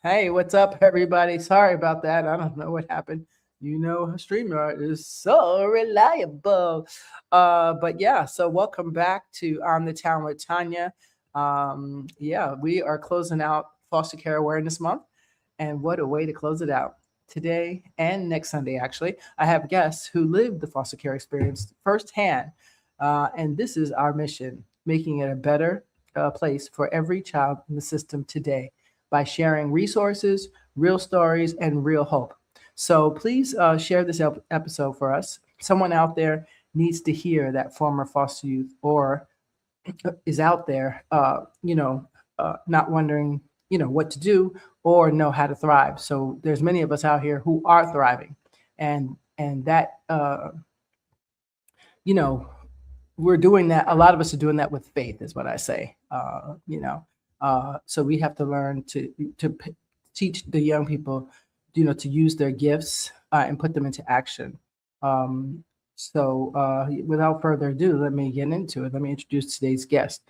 Hey, what's up, everybody? Sorry about that. I don't know what happened. You know, StreamYard is so reliable. But yeah, so welcome back to On the Town with Tanya. Yeah, we are closing out Foster Care Awareness Month, and what a way to close it out. Today and next Sunday, actually, I have guests who lived the foster care experience firsthand. And this is our mission, making it a better place for every child in the system today by sharing resources, real stories, and real hope. So please share this episode for us. Someone out there needs to hear that former foster youth or is out there, not wondering, what to do or know how to thrive. So there's many of us out here who are thriving, and that, you know, we're doing that. A lot of us are doing that with faith, is what I say. So we have to learn to teach the young people, to use their gifts and put them into action. Without further ado, let me get into it. Let me introduce today's guest.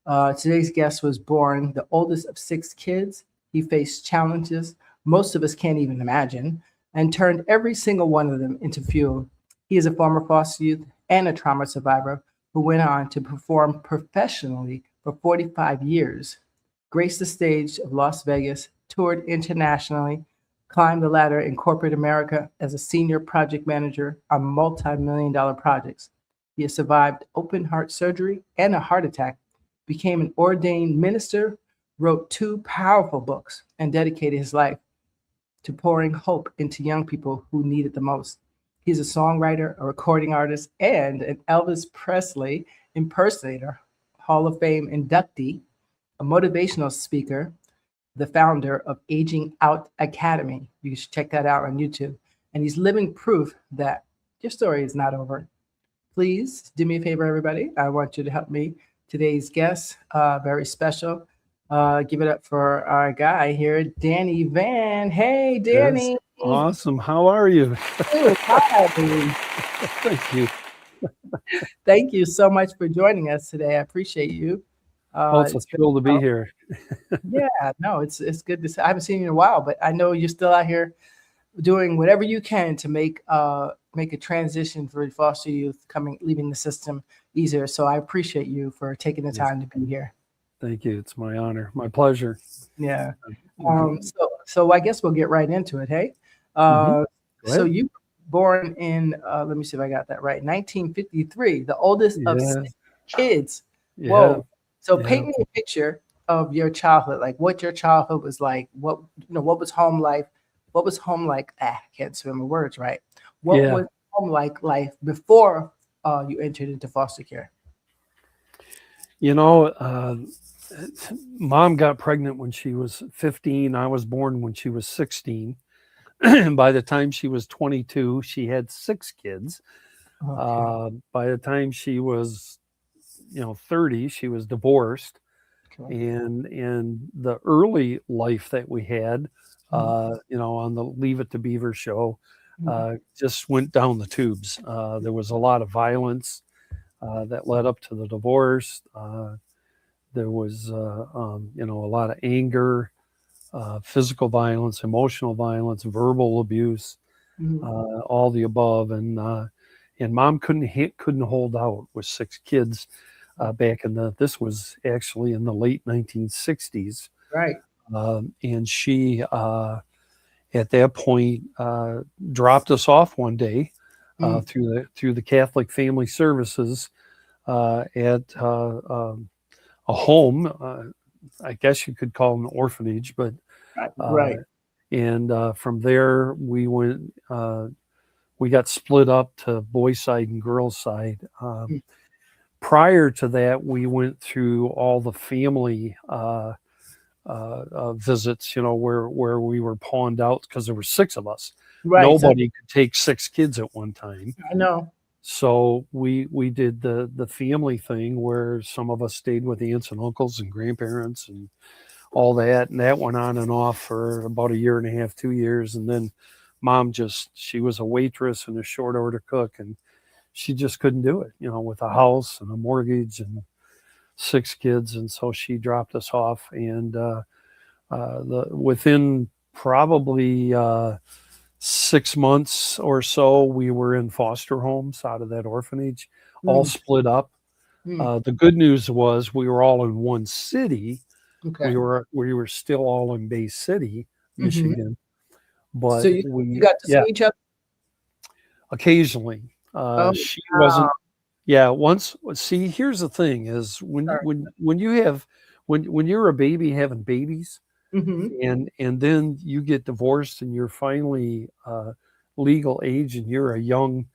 Today's guest was born the oldest of six kids. He faced challenges most of us can't even imagine and turned every single one of them into fuel. He is a former foster youth and a trauma survivor who went on to perform professionally for 45 years, graced the stage of Las Vegas, toured internationally, climbed the ladder in corporate America as a senior project manager on multi-million dollar projects. He has survived open heart surgery and a heart attack, became an ordained minister, wrote two powerful books, and dedicated his life to pouring hope into young people who need it the most. He's a songwriter, a recording artist, and an Elvis Presley impersonator, Hall of Fame inductee, a motivational speaker, the founder of Aging Out Academy. You should check that out on YouTube. And he's living proof that your story is not over. Please do me a favor, everybody. I want you to help me. Today's guest, very special. Give it up for our guy here, Danny Vann. Hey, Yes. Danny. Awesome. How are you? Hi. Thank you. Thank you so much for joining us today. I appreciate you. Oh, it's a It's been thrill to be here. yeah, no, it's good to see. I haven't seen you in a while, but I know you're still out here doing whatever you can to make a transition for foster youth leaving the system easier. So I appreciate you for taking the Yes. time to be here. Thank you. It's my honor, my pleasure. Yeah. Mm-hmm. So I guess we'll get right into it. Hey, Go so ahead. you were born in let me see if I got that right, 1953, the oldest of Yeah. six kids. Yeah. Whoa. So Yeah. paint me a picture of your childhood, like what your childhood was like. What was home life? What was home like? I can't swim with words, right? What Yeah. was home like life before you entered into foster care? You know, mom got pregnant when she was 15. I was born when she was 16. By the time she was 22, she had six kids. Okay. By the time she was, 30, she was divorced. Okay. And the early life that we had, Mhm. on the Leave It to Beaver show, Mhm. just went down the tubes. There was a lot of violence that led up to the divorce. There was, a lot of anger, physical violence, emotional violence, verbal abuse, Mhm. all the above, and mom couldn't hold out with six kids back in the. This was actually in the late 1960s, Right. and she at that point dropped us off one day Mm. through the Catholic Family Services at a home. I guess you could call it an orphanage, but Right. uh, Right. and from there we went. We got split up to boys' side and girls' side. Mm. Prior to that, we went through all the family visits, where we were pawned out because there were six of us. Right. So Nobody could take six kids at one time. I know. So we did the family thing where some of us stayed with aunts and uncles and grandparents and all that, and that went on and off for about a year and a half, 2 years, and then mom she was a waitress and a short order cook, and she just couldn't do it, with a house and a mortgage and six kids, and so she dropped us off, and Within probably 6 months or so, we were in foster homes out of that orphanage, all Mm, split up. mm, The good news was we were all in one city. okay. We were still all in Bay City, Hmm. Michigan, So but you got to see yeah, each other. occasionally. Oh, She wow. wasn't. Yeah, once. See, here's the thing: is Sorry. when you have when you're a baby having babies, Hmm. and then you get divorced and you're finally legal age and you're a young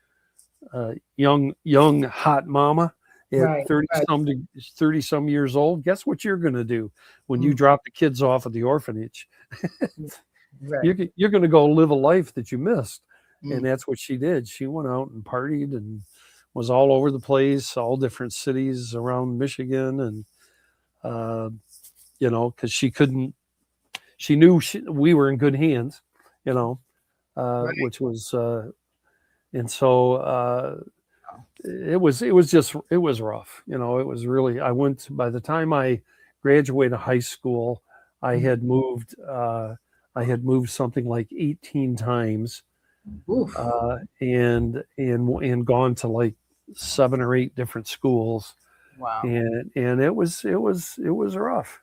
hot mama at Right. 30 Right. some 30 some years old. Guess what you're going to do when you Mm, drop the kids off at the orphanage? right. You're going to go live a life that you missed. And Mm, that's what she did. She went out and partied and was all over the place, all different cities around Michigan. And uh, because she knew we were in good hands, you know, right. which was and so it was rough. It was really. By the time I graduated high school, I Mm, had moved. I had moved something like 18 times, oof. and gone to like 7 or 8 different schools, Wow. and it was rough.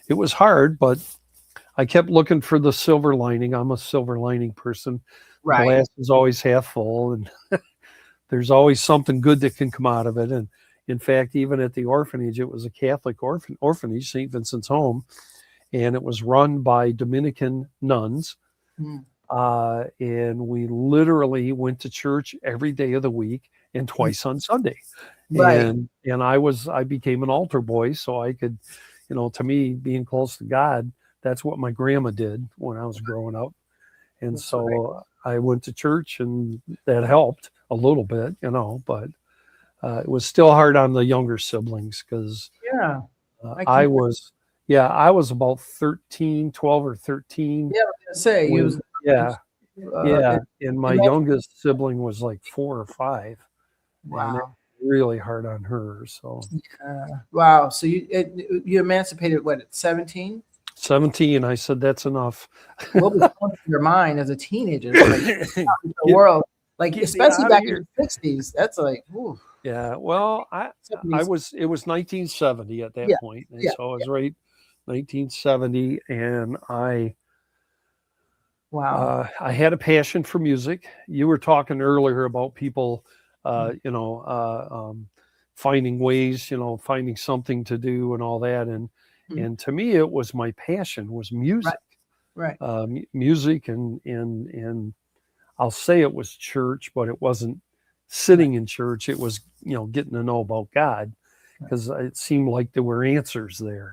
It was hard, but I kept looking for the silver lining. I'm a silver lining person. The Right. glass is always half full, and there's always something good that can come out of it. And in fact, even at the orphanage, it was a Catholic orphanage, St. Vincent's Home, and it was run by Dominican nuns. Mm, And we literally went to church every day of the week and mm, twice on Sunday. right. And I became an altar boy, so I could, to me, being close to God, that's what my grandma did when I was growing up. And That's right. so I went to church, and that helped a little bit, but it was still hard on the younger siblings because Yeah. I can. I was, yeah, I was about 13, 12 or 13 Yeah, I was gonna say you when, was yeah, and yeah. And my imagine. youngest sibling was like 4 or 5, and it Wow. was really hard on her. So Wow. So you emancipated what at 17? 17, I said, that's enough. What was going through your mind as a teenager? Like the get, world, like get me especially out of back in here. the 60s. That's like, ooh, Yeah, well, I 70s. was it was 1970 at that Yeah, point, and yeah, so I yeah. was right 1970, and Wow. I had a passion for music. You were talking earlier about people, Mm, finding ways, finding something to do and all that, and mm. and to me, it was my passion was Right, music, right. music, and I'll say it was church, but it wasn't Right. sitting in church. It was, getting to know about God Right. because it seemed like there were answers there,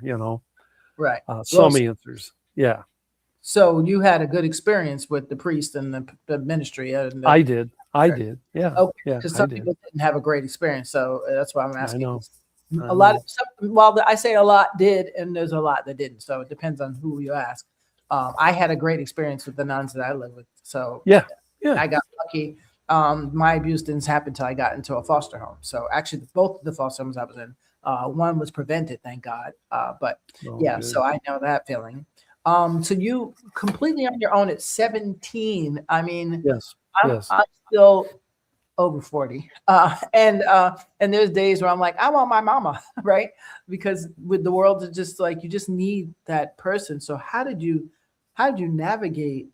Right. Well, some answers. Yeah, so you had a good experience with the priest and the ministry and the I did. I did. Yeah. okay, Yeah, because I some did. people didn't have a great experience, so that's why I'm I asking. know. 'Cause I a lot of know. well, I say a lot did, and there's a lot that didn't. So it depends on who you ask. I had a great experience with the nuns that I lived with, so Yeah. Yeah. I got lucky. My abuse didn't happen until I got into a foster home. So actually, both the foster homes I was in, one was prevented, thank God. But Oh, yeah, so good. I know that feeling. So you completely on your own at 17. I mean, Yes. I'm Yes. I'm still over 40. And there's days where I'm like, I want my mama, right? Because with the world, it's just like you just need that person. So how did you navigate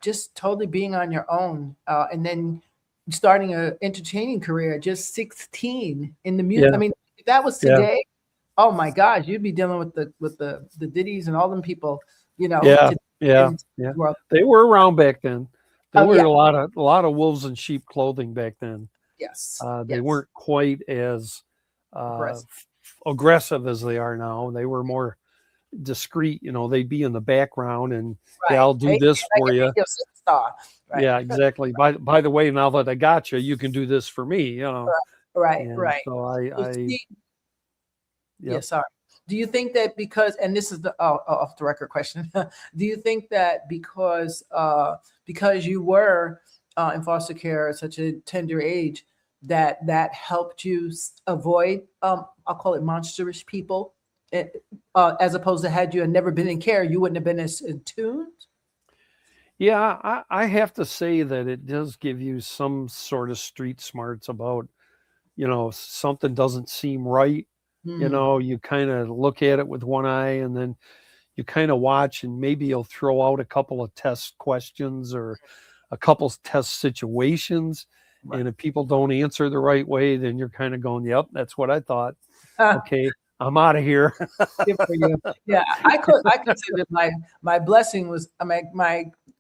just totally being on your own, and then starting a entertaining career at just 16 in the music? I Yeah. mean, if that was Yeah. today, oh my gosh, you'd be dealing with the Diddies and all them people, Yeah. to Yeah. in Yeah. the world. They were around back then. There Oh were yeah, a lot of wolves in sheep clothing back then. yes, They yes, weren't quite as uh, aggressive. aggressive as they are now. They were more discreet. They'd be in the background and, yeah, Right. I'll do Hey, this I for can you. make you a superstar. Right. Yeah, exactly. By the way, now that I got you, you can do this for me. Right. And Right. so So see, yeah, yep. sorry. Do you think that because, and this is the off the record question, do you think that because you were in foster care at such a tender age, that helped you avoid I'll call it monsterish people as opposed to had you had never been in care, you wouldn't have been as in tune? Yeah, I have to say that it does give you some sort of street smarts about, something doesn't seem right. Hmm. You kind of look at it with one eye and then you kind of watch, and maybe you'll throw out a couple of test questions or a couple of test situations. Right. And if people don't answer the right way, then you're kind of going, yep, that's what I thought. Okay, I'm out of here. Good for you. Yeah, I considered my blessing was my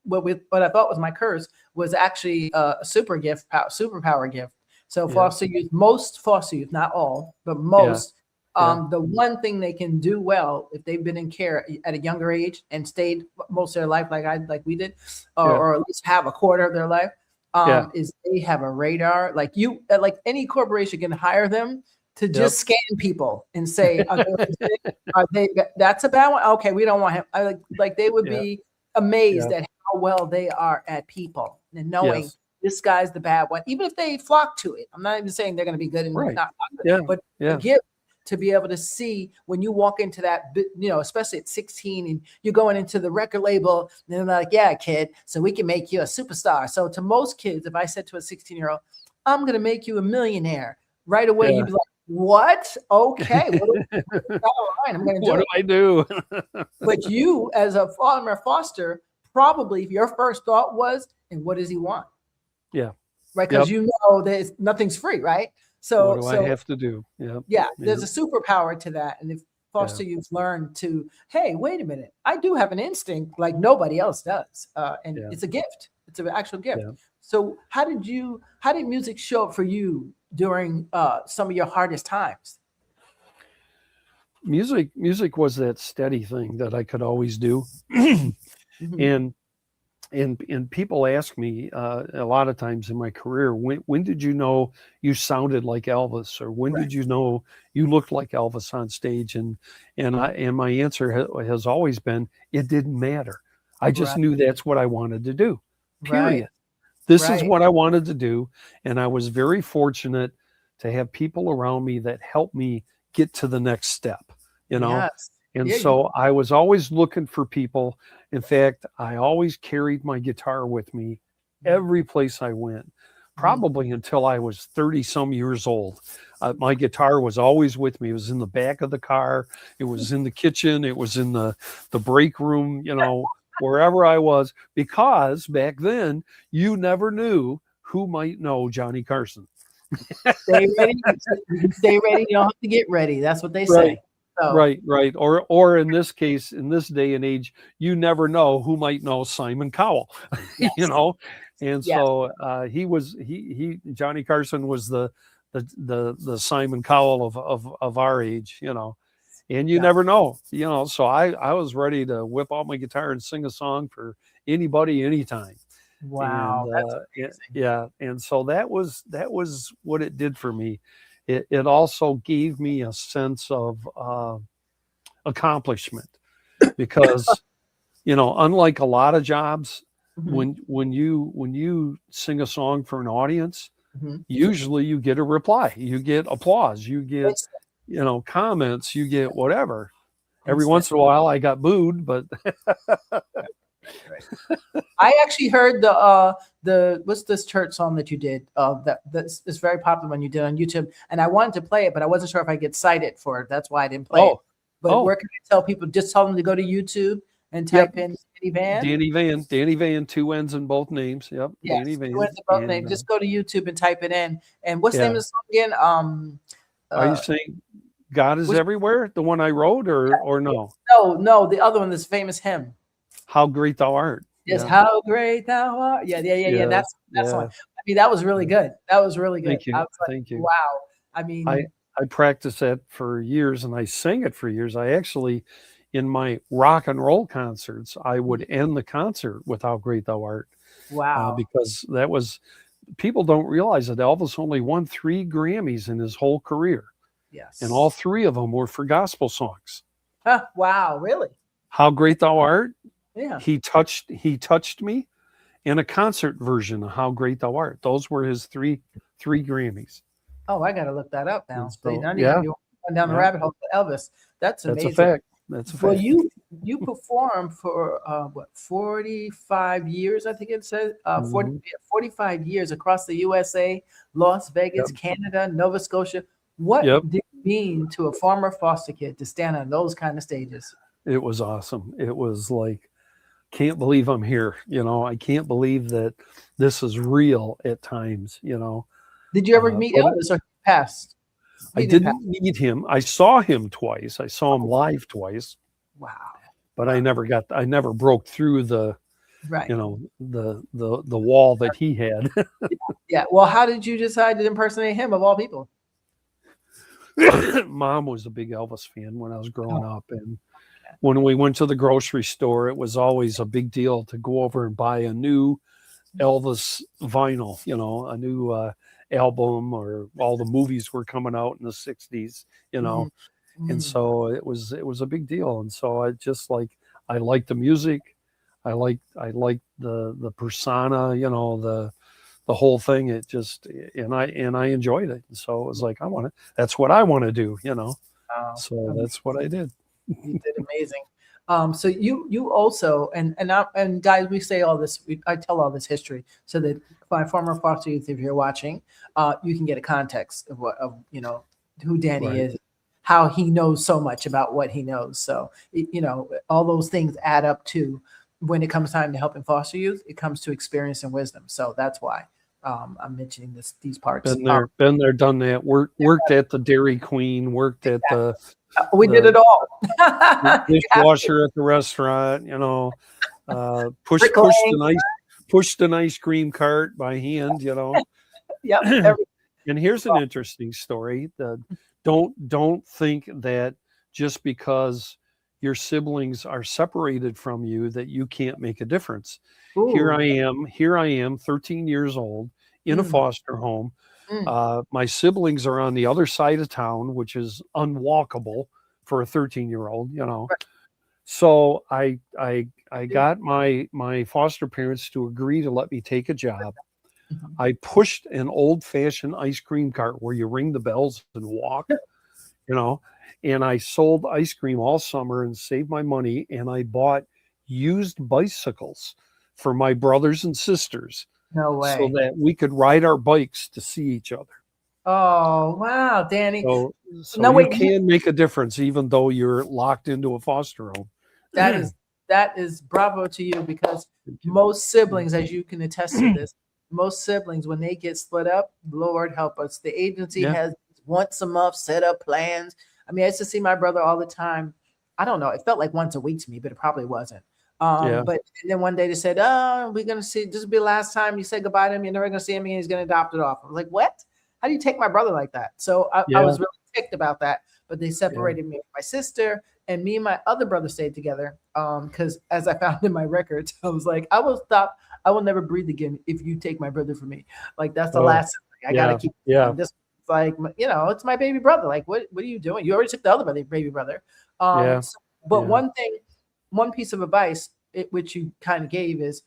what I thought was my curse was actually a superpower gift. So Yeah, most foster youth, not all, but yeah, most, yeah, the one thing they can do well if they've been in care at a younger age and stayed most of their life like we did, yeah, or at least have a quarter of their life, yeah, is they have a radar. Like like any corporation can hire them to yep. just scan people and say, are they autistic? Are they, that's a bad one. Okay, we don't want him. I like they would Yeah, be amazed yeah, at how well they are at people and knowing yes, this guy's the bad one, even if they flock to it. I'm not even saying they're going to be good and right. not good, Yeah, but the yeah, gift to be able to see when you walk into that, especially at 16 and you're going into the record label, and they're like, yeah, kid, so we can make you a superstar. So to most kids, if I said to a 16-year-old, I'm going to make you a millionaire, right away, yeah. you'd be like, what? Okay, all right, I'm going to What do do it. I do? But you, as a former foster, probably your first thought was, and what does he want? Yeah, Right? Because yep. you know that nothing's free, right? What So, do I so have to do? Yep, yeah, yep, there's a superpower to that. And if yeah, foster youth learn to, hey, wait a minute, I do have an instinct like nobody else does, and yeah, it's a gift. It's an actual gift. yeah. So, how did music show up for you during some of your hardest times? Music was that steady thing that I could always do. Mhm. and and people ask me a lot of times in my career, when did you know you sounded like Elvis, or when Right, did you know you looked like Elvis on stage? And my answer has always been, it didn't matter. I just right, knew that's what I wanted to do. right, Period. This is right. what I wanted to do, and I was very fortunate to have people around me that helped me get to the next step, you know. Yes. And Yeah. so I was always looking for people. In fact, I always carried my guitar with me every place I went, Mhm. probably until I was 30 some years old. My guitar was always with me. It was in the back of the car, it was in the kitchen, it was in the break room, wherever I was, because back then you never knew who might know Johnny Carson. Stay ready. You can stay ready. You don't have to get ready. That's what they Right. say. So Right. Or in this case, in this day and age, you never know who might know Simon Cowell, you yes, know. And yes, so he Johnny Carson was the Simon Cowell of our age, and you yeah. never know, so I was ready to whip out my guitar and sing a song for anybody anytime. And Wow, that's amazing. yeah, and so that was what it did for me. It also gave me a sense of accomplishment, because unlike a lot of jobs, Mhm, when you sing a song for an audience, mhm. usually you get a reply, you get applause, you get Instant, comments, you get whatever. Every instant. once in a while I got booed, but Right, right, right. I actually heard the what's this church song that you did? That's is very popular when you did on YouTube, and I wanted to play it, but I wasn't sure if I get cited for it. That's why I didn't play it. oh, But oh, where can I tell people? Just tell them to go to YouTube and yep. type in Danny Van. Danny Vann, two N's in both names. Yep, Danny Yes, two Vann. ends of both And names. Just go to YouTube and type it in. And what's the name yeah, of the song again? are you Uh, saying God is which everywhere? The one I wrote, or no? no, the other one, this famous hymn. How great thou art. Yes, Yeah, how great thou art. Yeah, yeah, yeah, yeah. yeah, That's the one. yeah. I mean, that was really good. That was really good. Thank I you, was like, thank you. wow. I I mean, I practiced that for years, and I sang it for years. I actually, in my rock and roll concerts, I would end the concert with "How Great Thou Art," wow. because that was, people don't realize that Elvis only won 3 Grammys in his whole career, and all Yes. 3 of them were for gospel songs. Huh, wow, really? "How Great Thou Art," Yeah. he touched me, and a concert version of "How Great Thou Art." Those were his three Grammys. Oh, I gotta look that up And now. so I need yeah, you. Going down the Yeah. rabbit hole for Elvis. That's That's a amazing. fact. That's a Well, fact. you performed for what 45 years, I think it says 40, Mhm. 45 years across the USA, Las Vegas, Yep. Canada, Nova Scotia. What Yep. did it mean to a former foster kid to stand on those kind of stages? It was awesome. It was like, can't believe I'm here. I can't believe that this is real at times. Did you ever meet But Elvis or he passed? I He didn't pass. didn't meet him. I saw him twice. I saw him live twice, Wow. but Wow. I never broke through Right. the wall that he had. Yeah. Well, how did you decide to impersonate him of all people? Mom was a big Elvis fan when I was growing Oh, up, and when we went to the grocery store, it was always a big deal to go over and buy a new Elvis vinyl, a new album, or all the movies were coming out in the 60s, mm, and mm. so it was a big deal. And so I liked the music, I liked the persona, the whole thing. It just and I enjoyed it. And so it was like, that's what I want to do, Wow. so that's what I did. You did amazing. So you also and guys, we say all this. I tell all this history so that my former foster youth, if you're watching, you can get a context of who Danny Right. is, how he knows so much about what he knows. So all those things add up to when it comes time to helping foster youth. It comes to experience and wisdom. So that's why I'm mentioning these parts. Been there, done that. Worked at the Dairy Queen. Worked at We did it the all. the You have to. dishwasher at the restaurant. Pushed Bricklaying. an ice cream cart by hand. Yep. And here's an interesting story. Don't think that just because your siblings are separated from you that you can't make a difference. Here Ooh. I am, 13 years old, in a Mm, foster home. mm. My siblings are on the other side of town, which is unwalkable for a 13-year-old. So I got my foster parents to agree to let me take a job. Mhm. I pushed an old-fashioned ice cream cart where you ring the bells and walk, you know, and I sold ice cream all summer and saved my money, and I bought used bicycles for my brothers and sisters No so way. that we could ride our bikes to see each other. Oh, wow, Danny. So No, you wait, can make a difference even though you're locked into a foster home. that is bravo to you because Thank you. most siblings, as you can attest to this, most siblings when they get split up, Lord help us. The agency Yeah. has once a month set up plans. I mean, I used to see my brother all the time. I don't know. It felt like once a week to me, but it probably wasn't. Yeah. But then one day they said, "Oh, we're gonna see. This will be the last time you say goodbye to him. You're never gonna see him again. He's gonna adopt it off." I was like, "What? How do you take my brother like that?" So I Yeah. was really ticked about that. But they Yeah. separated me from my sister, and me and my other brother stayed together. Because as I found in my records, I was like, I will never breathe again if you take my brother from me. Like that's the Oh, last thing. I gotta yeah. keep Yeah. this. Like it's my baby brother. Like what are you doing? You already took the other baby brother. Yeah. But Yeah. one piece of advice which you kind of gave is,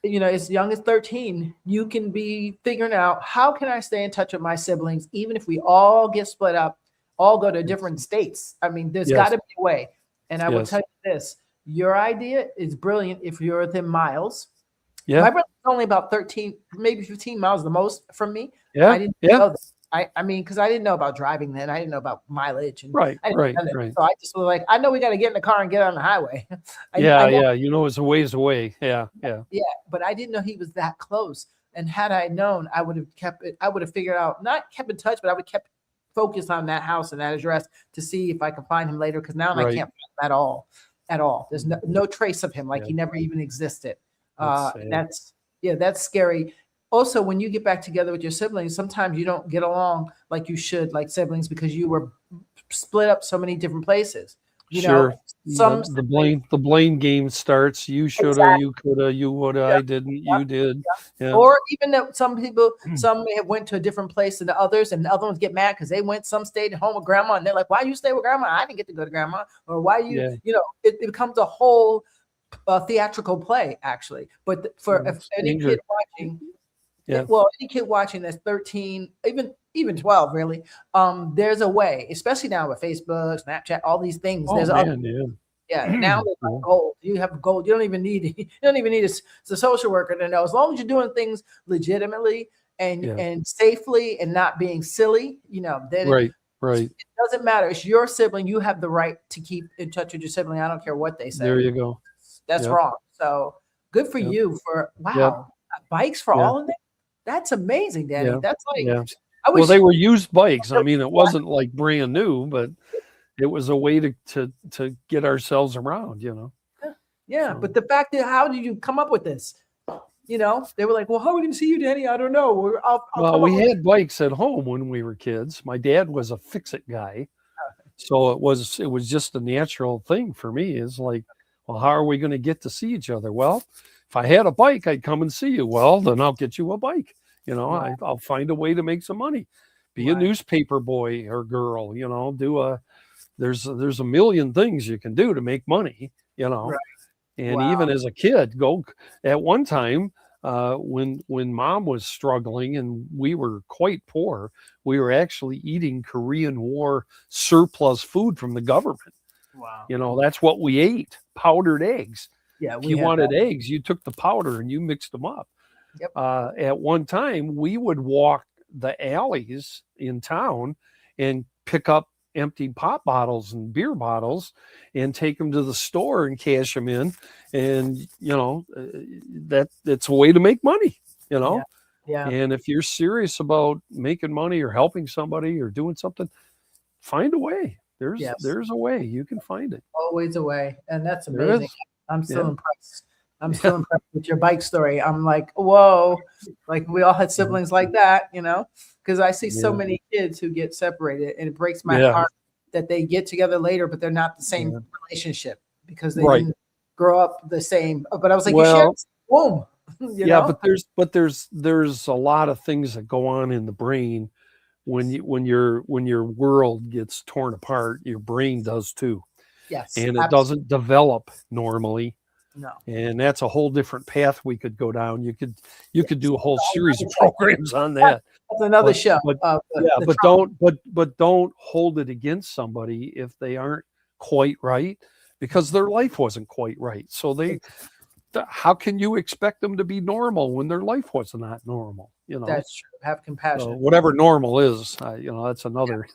as young as 13, you can be figuring out how can I stay in touch with my siblings, even if we all get split up, all go to different states. I mean, there's got Yes. to be a way. And I will Yes. tell you this, your idea is brilliant if you're within miles. Yeah. My brother's only about 13, maybe 15 miles the most from me. Yeah. I didn't Yeah. know that. I mean, because I didn't know about driving then. I didn't know about mileage. And Right. I didn't Right. know that. Right. So I just was like, I know we got to get in the car and get on the highway. Yeah. I know. Yeah. It's a ways away. Yeah. Yeah. Yeah, but I didn't know he was that close. And had I known, I would have kept it. I would have figured out, not kept in touch, but I would have kept focused on that house and that address to see if I could find him later. Because now I Right. can't find him at all. There's no trace of him. Like Yeah. he never even existed. That's sad. That's scary. Also, when you get back together with your siblings, sometimes you don't get along like you should, like siblings, because you were split up so many different places. Sure. Some The blame game starts. You shoulda, exactly. you coulda, you woulda, I didn't, you did. Yeah. Or even that some people, some may have went to a different place than the others, and the other ones get mad because some stayed at home with grandma, and they're like, "Why you stay with grandma? I didn't get to go to grandma." Or why Yeah. it becomes a whole theatrical play, actually. But for if any Danger. kid watching, Yeah. any kid watching that's 13, even even 12 really, there's a way, especially now with Facebook, Snapchat, all these things. Oh There's a man, yeah. yeah, now there's Yeah. like gold. You have gold. You don't even need you don't even need a social worker to know. As long as you're doing things legitimately Yeah. and safely and not being silly, then Right. Right. it doesn't matter. It's your sibling. You have the right to keep in touch with your sibling. I don't care what they There say. you go. That's Yep. wrong. So good for Yep. you for Yep. wow, bikes for Yeah. all of them. That's amazing, Danny. Yeah. That's like Yeah. I Well, wish. they were used bikes. I mean, it wasn't like brand new, but it was a way to get ourselves around, Yeah, So, but the fact that how did you come up with this? They were like, "Well, how are we going to see you, Danny? I don't know. I'll well, come up we with." had bikes at home when we were kids. My dad was a fix-it guy, so it was just a natural thing for me. Is like, well, how are we going to get to see each other? Well, if I had a bike, I'd come and see you. Well, then I'll get you a bike. Right, I'll find a way to make some money. Be a right, newspaper boy or girl. There's a million things you can do to make money. right. And even Wow. as a kid, go at one time when mom was struggling and we were quite poor, we were actually eating Korean War surplus food from the government. Wow. That's what we ate, powdered eggs. Yeah, If we you had that. wanted eggs, you took the powder and you mixed them up. Yep. At one time, we would walk the alleys in town and pick up empty pop bottles and beer bottles and take them to the store and cash them in. And, that's a way to make money, you Yeah. know? Yeah. And if you're serious about making money or helping somebody or doing something, find a way. There's Yes. there's a way. You can find it. Always a way, and that's There amazing. is. I'm still Yeah. impressed. I'm still impressed with your bike story. I'm like, whoa, like we all had siblings like that, because I see so Yeah. many kids who get separated, and it breaks my Yeah. heart that they get together later, but they're not the same Yeah. relationship because they Right. didn't grow up the same. But I was like, you share Well, the same womb, yeah, but there's a lot of things that go on in the brain when your world gets torn apart, your brain does too. Yes, And it absolutely. doesn't develop normally. No. And that's a whole different path we could go down. You could Yes. do a whole series of That's programs on that. another But show but of yeah, the but trauma. don't hold it against somebody if they aren't quite right because their life wasn't quite right. So how can you expect them to be normal when their life was not normal? That's true. Have So compassion. whatever normal is, that's another.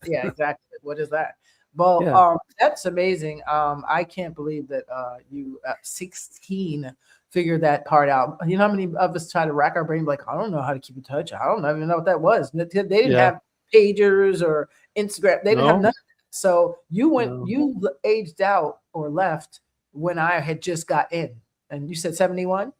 Yeah, exactly. What is that? Well, Yeah, that's amazing. I can't believe that you at 16 figured that part out. You know how many of us try to rack our brain like, I don't know how to keep in touch. I don't even know what that was. They didn't yeah. have pagers or Instagram. They didn't have No, nothing. So no. you aged out or left when I had just got in. And you said 71?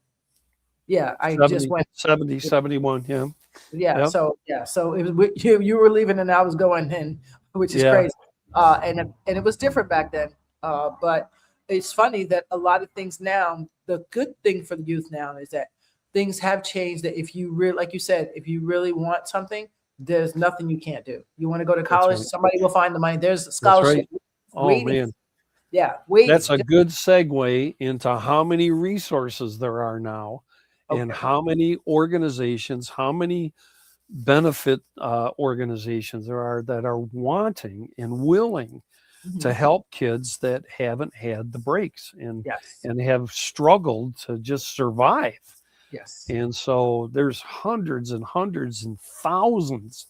Yeah, I just 70, went. 70, 71. Yeah. Yeah, Yep. so it was you were leaving and I was going in, which is Yeah. crazy. And it was different back then. But it's funny that a lot of things now, the good thing for the youth now is that things have changed. That if you really, like you said, if you really want something, there's nothing you can't do. You want to go to That's college, right. somebody will find the money. There's a That's scholarship right. Oh waiting. man. Yeah, That's waiting. a good segue into how many resources there are now and Okay. how many organizations, how many benefit organizations there are that are wanting and willing to Mhm. help kids that haven't had the breaks and Yes. and have struggled to just survive. Yes. And so there's hundreds and hundreds and thousands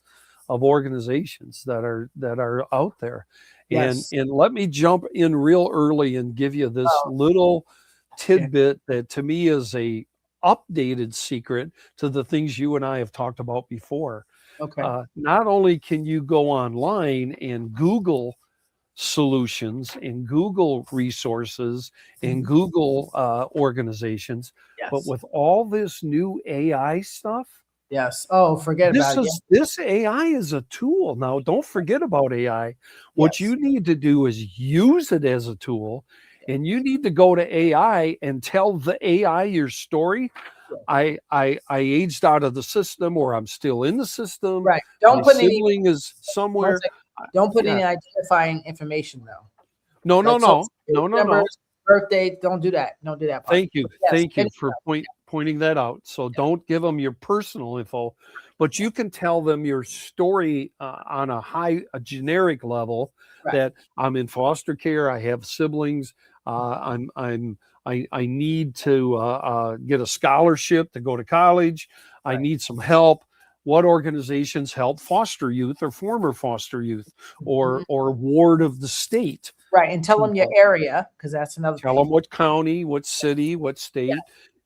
of organizations that are out there. And Yes. and let me jump in real early and give you this Oh, little okay. tidbit that to me is a updated secret to the things you and I have talked about before. Okay. Not only can you go online and Google solutions and Google resources and Mhm. Google organizations, but Yes. with all this new AI stuff, Yes. Oh, forget this about it. Yeah. is this AI is a tool. Now, don't forget about AI. What Yes. you need to do is use it as a tool, and you need to go to AI and tell the AI your story. Yeah. I aged out of the system, or I'm still in the system. Right. My sibling is One somewhere. second. Don't put Yeah. any identifying information though. No, no, Like social no, no, security no, no. numbers, birthdays. Don't do that. Don't do that part. Thank you. But yes. Thank you for pointing that out. So don't give them your personal info, but you can tell them your story on a generic level, Right. that I'm in foster care, I have siblings, I need to get a scholarship to go to college, I Right. need some help. What organizations help foster youth or former foster youth or ward of the state? Right. And tell them your People. area, because that's another Tell thing. them what county, what city, what state,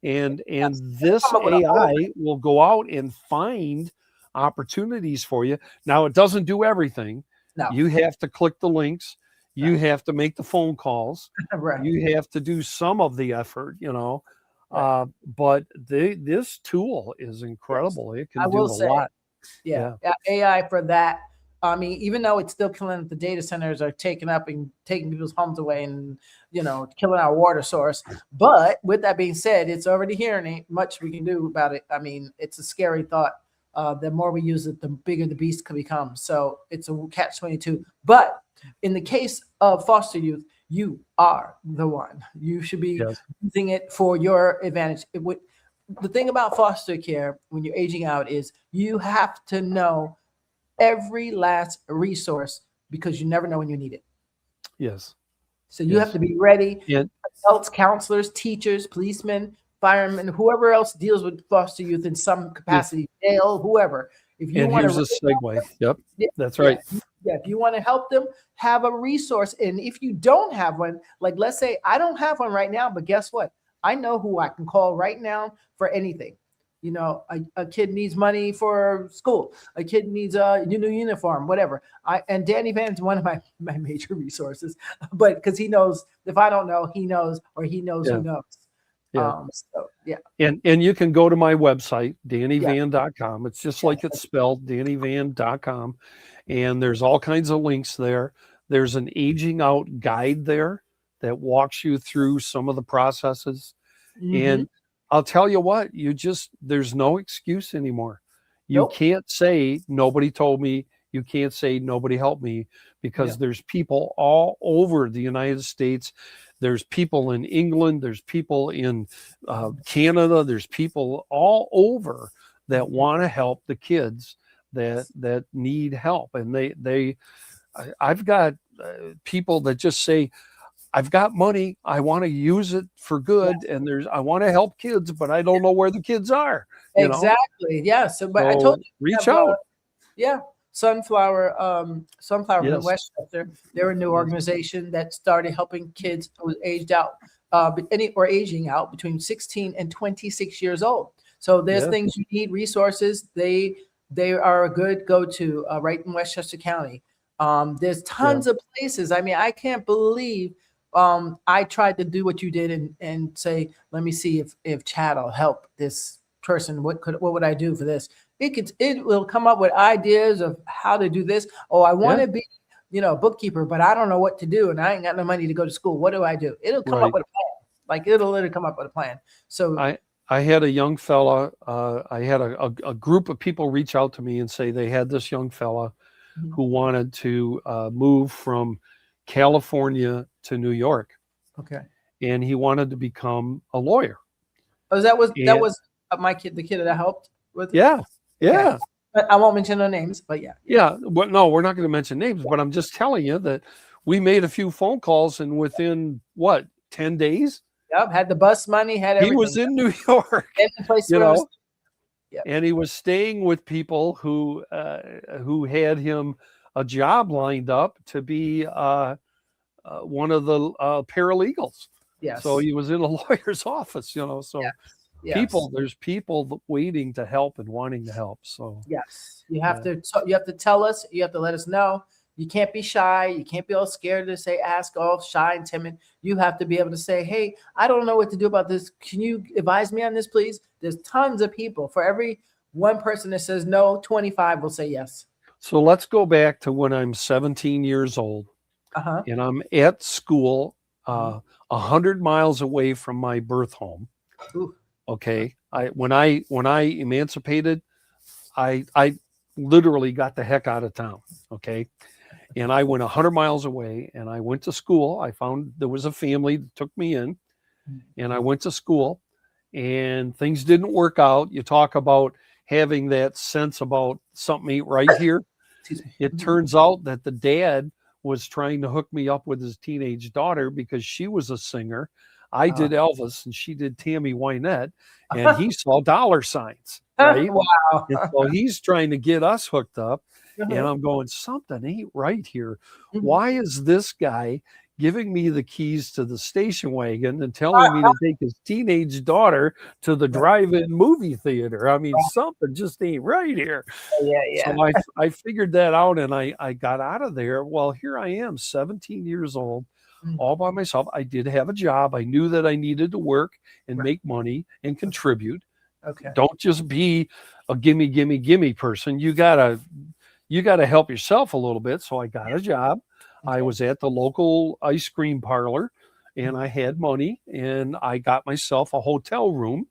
and this Come up with a whole- AI will go out and find opportunities for you. Now, it doesn't do everything. No. You have to click the links. You Right. have to make the phone calls. Right. You have to do some of the effort, Right. but this tool is incredible. It I can do will a say, lot. yeah, AI for that. I mean, even though it's still killing, the data centers are taking up and taking people's homes away and, killing our water source. But with that being said, it's already here and ain't much we can do about it. I mean, it's a scary thought. The more we use it, the bigger the beast can become. So it's a catch-22. But in the case of foster youth, you are the one. You should be Yes. using it for your advantage. The thing about foster care when you're aging out is you have to know every last resource because you never know when you need it. Yes. So you have to be ready. Yeah. Adults, counselors, teachers, policemen, firemen, whoever else deals with foster youth in some capacity, jail, whoever. If you And want here's to a segue. Yep. That's right. Yeah, if you want to help them, have a resource. And if you don't have one, like let's say I don't have one right now, but guess what? I know who I can call right now for anything. A kid needs money for school. A kid needs a new uniform, whatever. And Danny Vann is one of my major resources, but because he knows if I don't know, he knows, or he knows who knows. Yeah. So yeah. And you can go to my website, dannyvann.com. It's just like it's spelled, dannyvann.com. And there's all kinds of links there. There's an aging out guide there that walks you through some of the processes. And I'll tell you what, there's no excuse anymore. You can't say nobody told me. You can't say nobody helped me, because there's people all over the United States. There's people in England. There's people in Canada. There's people all over that want to help the kids that need help. And I've got people that just say, I've got money, I want to use it for good, and I want to help kids, but I don't know where the kids are. Exactly. Yeah. So, but I told you, reach out. Sunflower from Westchester. They're a new organization that started helping kids who aged out, aging out between 16 and 26 years old. So there's things you need, resources. They are a good go-to right in Westchester County. There's tons of places. I mean, I can't believe I tried to do what you did and say, let me see if Chad will help this person. What would I do for this? It will come up with ideas of how to do this. Oh, I want to be, a bookkeeper, but I don't know what to do, and I ain't got no money to go to school. What do I do? It'll come up with a plan. Like it'll literally come up with a plan. So I had a young fella. I had a group of people reach out to me and say they had this young fella who wanted to move from California to New York. Okay. And he wanted to become a lawyer. Oh, that was my kid, the kid that I helped with. Yeah. Yeah. Okay. I won't mention no names, but yeah. Yeah. Well, no, we're not going to mention names, but I'm just telling you that we made a few phone calls, and within 10 days? Yep. Had the bus money, had everything. He was in New York. Yep. And he was staying with people who had him a job lined up to be one of the paralegals. Yes. So he was in a lawyer's office, So there's people waiting to help and wanting to help. So yes, you have to tell us. You have to let us know. You can't be shy. You can't be all scared to ask, all shy and timid. You have to be able to say, hey, I don't know what to do about this. Can you advise me on this, please? There's tons of people. For every one person that says no, 25 will say yes. So let's go back to when I'm 17 years old, and I'm at school 100 miles away from my birth home. Ooh. Okay. When I emancipated, I literally got the heck out of town. Okay. And I went 100 miles away, and I went to school. I found there was a family that took me in, and I went to school, and things didn't work out. You talk about having that sense about something ain't right here. Excuse me. It turns out that the dad was trying to hook me up with his teenage daughter because she was a singer. I did Elvis and she did Tammy Wynette, and he saw dollar signs, right? Wow. And so he's trying to get us hooked up. And Uh-huh. I'm going, something ain't right here. Mhm. Why is this guy giving me the keys to the station wagon and telling me to take his teenage daughter to the drive-in movie theater? I mean, something just ain't right here. Yeah, So yeah. I figured that out and I got out of there. Well, here I am, 17 years old, Mm. all by myself. I did have a job. I knew that I needed to work and Right. make money and contribute. Okay. Don't just be a gimme, gimme, gimme person. You gotta help yourself a little bit. So I got a job. I Okay. was at the local ice cream parlor and I had money and I got myself a hotel room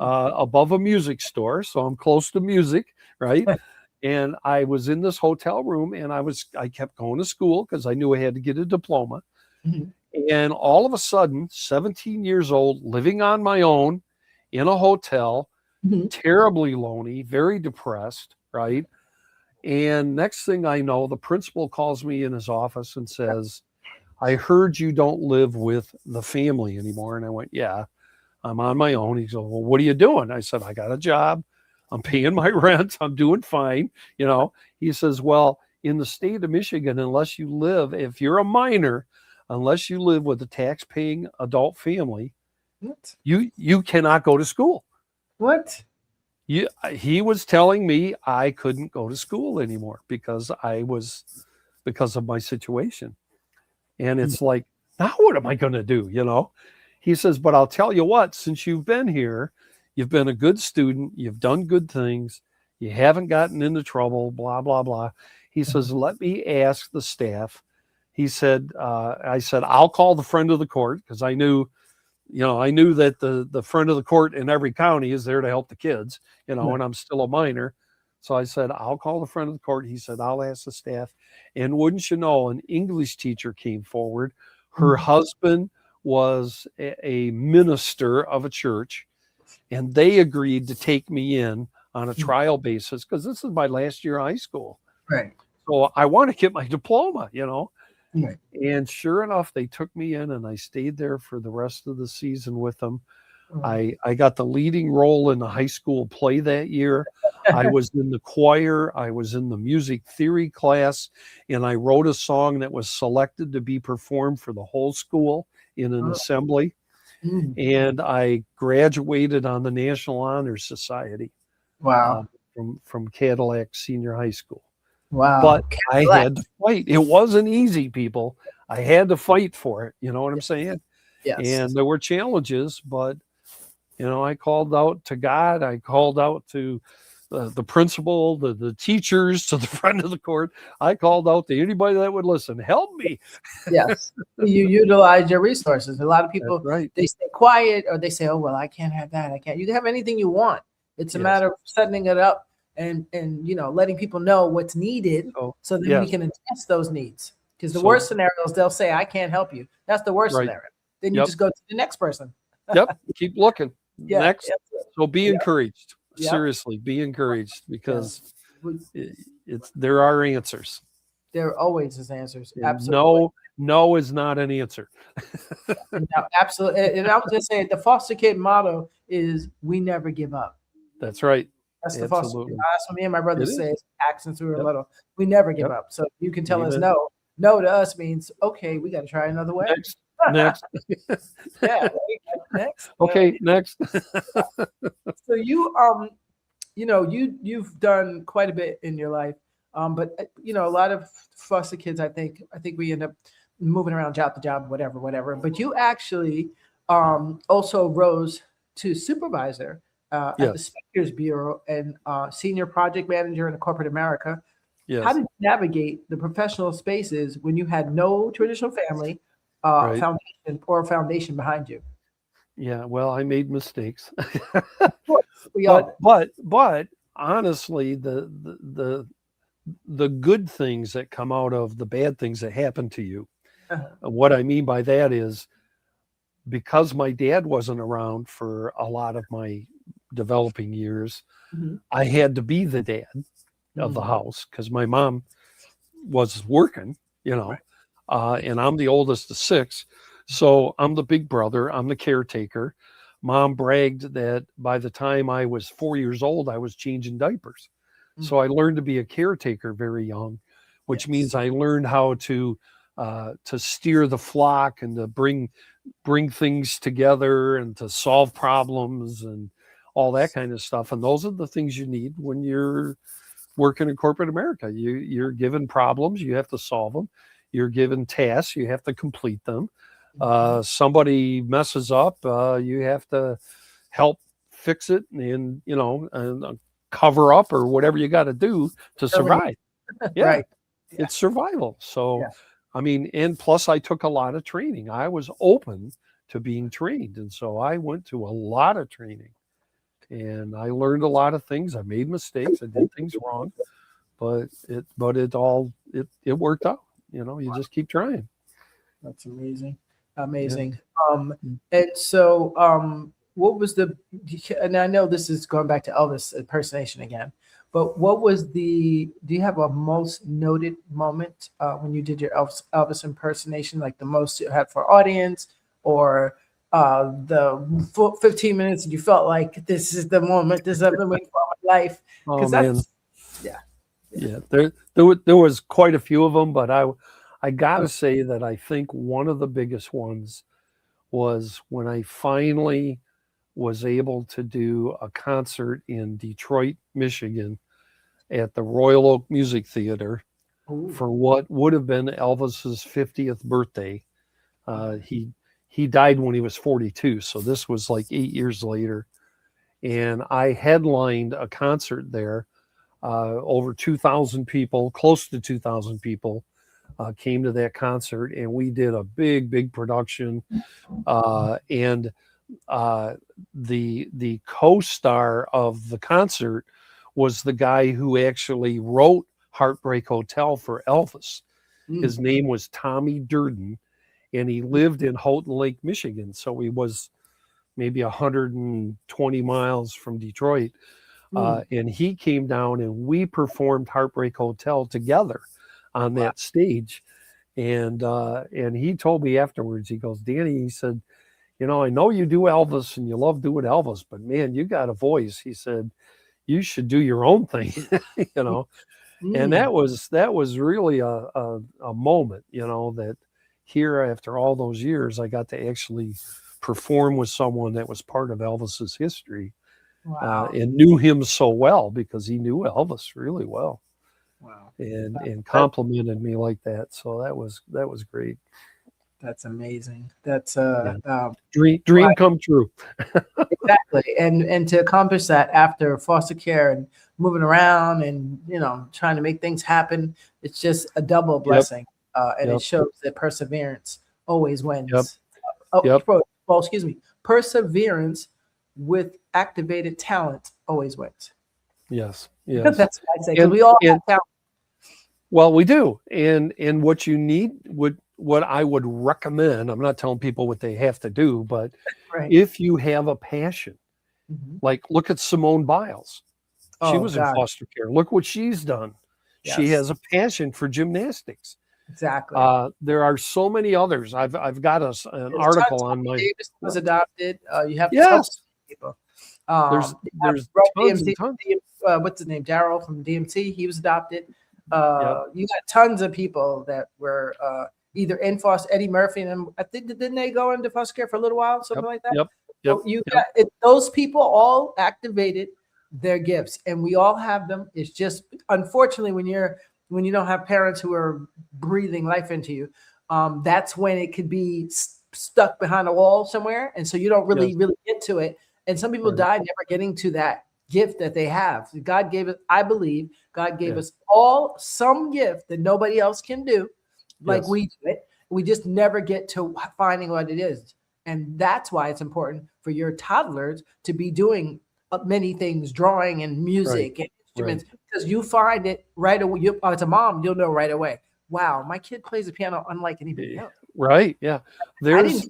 above a music store. So I'm close to music, right? And I was in this hotel room and I kept going to school because I knew I had to get a diploma. Mhm. And all of a sudden, 17 years old, living on my own in a hotel, Mhm. terribly lonely, very depressed, right? And next thing I know, the principal calls me in his office and says, I heard you don't live with the family anymore. And I went, yeah, I'm on my own. He goes, well, what are you doing? I said, I got a job. I'm paying my rent. I'm doing fine. You know, he says, well, in the state of Michigan, if you're a minor, unless you live with a tax paying adult family, What? you cannot go to school. What? He was telling me I couldn't go to school anymore because of my situation. And Mm. it's like, now what am I going to do? You know, he says, but I'll tell you what, since you've been here, you've been a good student, you've done good things, you haven't gotten into trouble, blah, blah, blah. He says, let me ask the staff. He said, I said, I'll call the friend of the court because I knew that the friend of the court in every county is there to help the kids, Right. and I'm still a minor. So I said, I'll call the friend of the court. He said, I'll ask the staff. And wouldn't you know, an English teacher came forward. Her husband was a minister of a church, and they agreed to take me in on a trial basis because this is my last year of high school. Right. So I want to get my diploma, Right. And sure enough, they took me in and I stayed there for the rest of the season with them. I got the leading role in the high school play that year. I was in the choir. I was in the music theory class, and I wrote a song that was selected to be performed for the whole school in an assembly. Mm. And I graduated on the National Honor Society Wow. from Cadillac Senior High School. Wow. But I Cadillac. had to fight. It wasn't easy, people. I had to fight for it. You know what I'm saying? Yes. And there were challenges, but I called out to God. I called out to the principal, the teachers, to the friend of the court. I called out to anybody that would listen. Help me. Yes. You utilize your resources. A lot of That's people, right. they stay quiet or they say, oh, well, I can't have that. I can't. You can have anything you want. It's a Yes. matter of setting it up and letting people know what's needed so then we yes. can address those needs. Because the So- worst scenarios, they'll say, I can't help you. That's the worst Right. scenario. Then you Yep. just go to the next person. Yep. Keep looking. Yeah. Next. Yes. So be Yep. encouraged. Yep. Seriously, be encouraged because Yes. there are answers. There always is answers. And Absolutely. no is not an answer. No, absolutely. And I was just saying, the foster kid motto is we never give up. That's right. That's the foster Absolutely. kid. That's what me and my brother It is. say since we were Yep. little. We never give Yep. up. So you can tell us Amen. no. No to us means, okay, we got to try another way. Next. Yeah. Next. Okay, next. So you've done quite a bit in your life. But a lot of foster kids, I think we end up moving around job to job, whatever. But you actually also rose to supervisor at the Yes. Speakers Bureau and senior project manager in corporate America. Yes. How did you navigate the professional spaces when you had no traditional family Right. foundation behind you? Yeah, well, I made mistakes. We all but honestly, the good things that come out of the bad things that happen to you. What I mean by that is because my dad wasn't around for a lot of my developing years, Mhm. I had to be the dad of the Mhm. house because my mom was working, Right. and I'm the oldest of six. So I'm the big brother, I'm the caretaker. Mom bragged that by the time I was 4 years old, I was changing diapers. Mm. So I learned to be a caretaker very young, which means Yes. I learned how to steer the flock and to bring things together and to solve problems and all that kind of stuff. And those are the things you need when you're working in corporate America. You're given problems, you have to solve them. You're given tasks, you have to complete them. Mhm. Somebody messes up, you have to help fix it and cover up or whatever you got to do to Really? survive. Yeah, Right. Yeah. it's survival. So, Yeah. I mean, and plus I took a lot of training. I was open to being trained. And so I went to a lot of training and I learned a lot of things. I made mistakes. I did things wrong, but it worked out. You just keep trying. That's amazing. Yeah. Amazing. And so, what was and I know this is going back to Elvis impersonation again, but what was do you have a most noted moment when you did your Elvis impersonation, like the most you had for audience, or the 15 minutes and you felt like this is the moment, this is I've been waiting for all my life? Oh Because man. that's, yeah, yeah. Yeah. There was quite a few of them, but I Oh, gotta say that I think one of the biggest ones was when I finally was able to do a concert in Detroit, Michigan at the Royal Oak Music Theater ooh, for what would have been Elvis's 50th birthday. wow. He died when he was 42, so this was like 8 years later. And I headlined a concert there. Over 2,000 people, close to 2,000 people, came to that concert, and we did a big production. And uh, the co-star of the concert was the guy who actually wrote Heartbreak Hotel for Elvis. Mm, His name was Tommy Durden, and he lived in Houghton Lake, Michigan. So he was maybe 120 miles from Detroit. mm, And he came down and we performed Heartbreak Hotel together on wow. that stage. And he told me afterwards, he goes, Danny, he said, I know you do Elvis and you love doing Elvis, but man, you got a voice. He said, you should do your own thing, you know. And Mm, that was really a moment, that here after all those years, I got to actually perform with someone that was part of Elvis's history, wow. and knew him so well because he knew Elvis really well Wow. and That, complimented me like that. So that was great. that's amazing. That's Yeah, well, dream come true. exactly. And to accomplish that after foster care and moving around and trying to make things happen, it's just a double Yep, blessing. And it yep, shows that perseverance always yep, wins. Oh, yep. well, excuse me. Perseverance with activated talent always wins. Yes, That's yes. what I say because And we all and have talent. well, we do. And what you need would what I would recommend, I'm not telling people what they have to do, but Right. if you have a passion, Mhm. like look at Simone Biles. She Oh was in God. foster care. Look what she's done. She Yes. has a passion for gymnastics. Exactly. There are so many others. I've got an There's tons. article on my. Davis was adopted. You have so Yes, many people. there's You have there's Bro tons and DMC. tons. What's his name? Daryl from DMC. He was adopted. Yep, You got tons of people that were either in foster. Eddie Murphy and them, I think didn't they go into foster care for a little while, yep, something like that? yep, yep, So you yep. got those people all activated their gifts, and we all have them. It's just unfortunately when you don't have parents who are breathing life into you, that's when it could be stuck behind a wall somewhere, and so you don't Yes, really get to it. And some people right. die never getting to that gift that they have. God gave us, I believe, God gave Yeah, us all some gift that nobody else can do, like yes, we do it. We just never get to finding what it is. And that's why it's important for your toddlers to be doing many things, drawing and right, music and right. instruments, because you find it right away. As a mom, you'll know right away. Wow, my kid plays the piano unlike anybody Eh, else. Right. Yeah. I didn't There's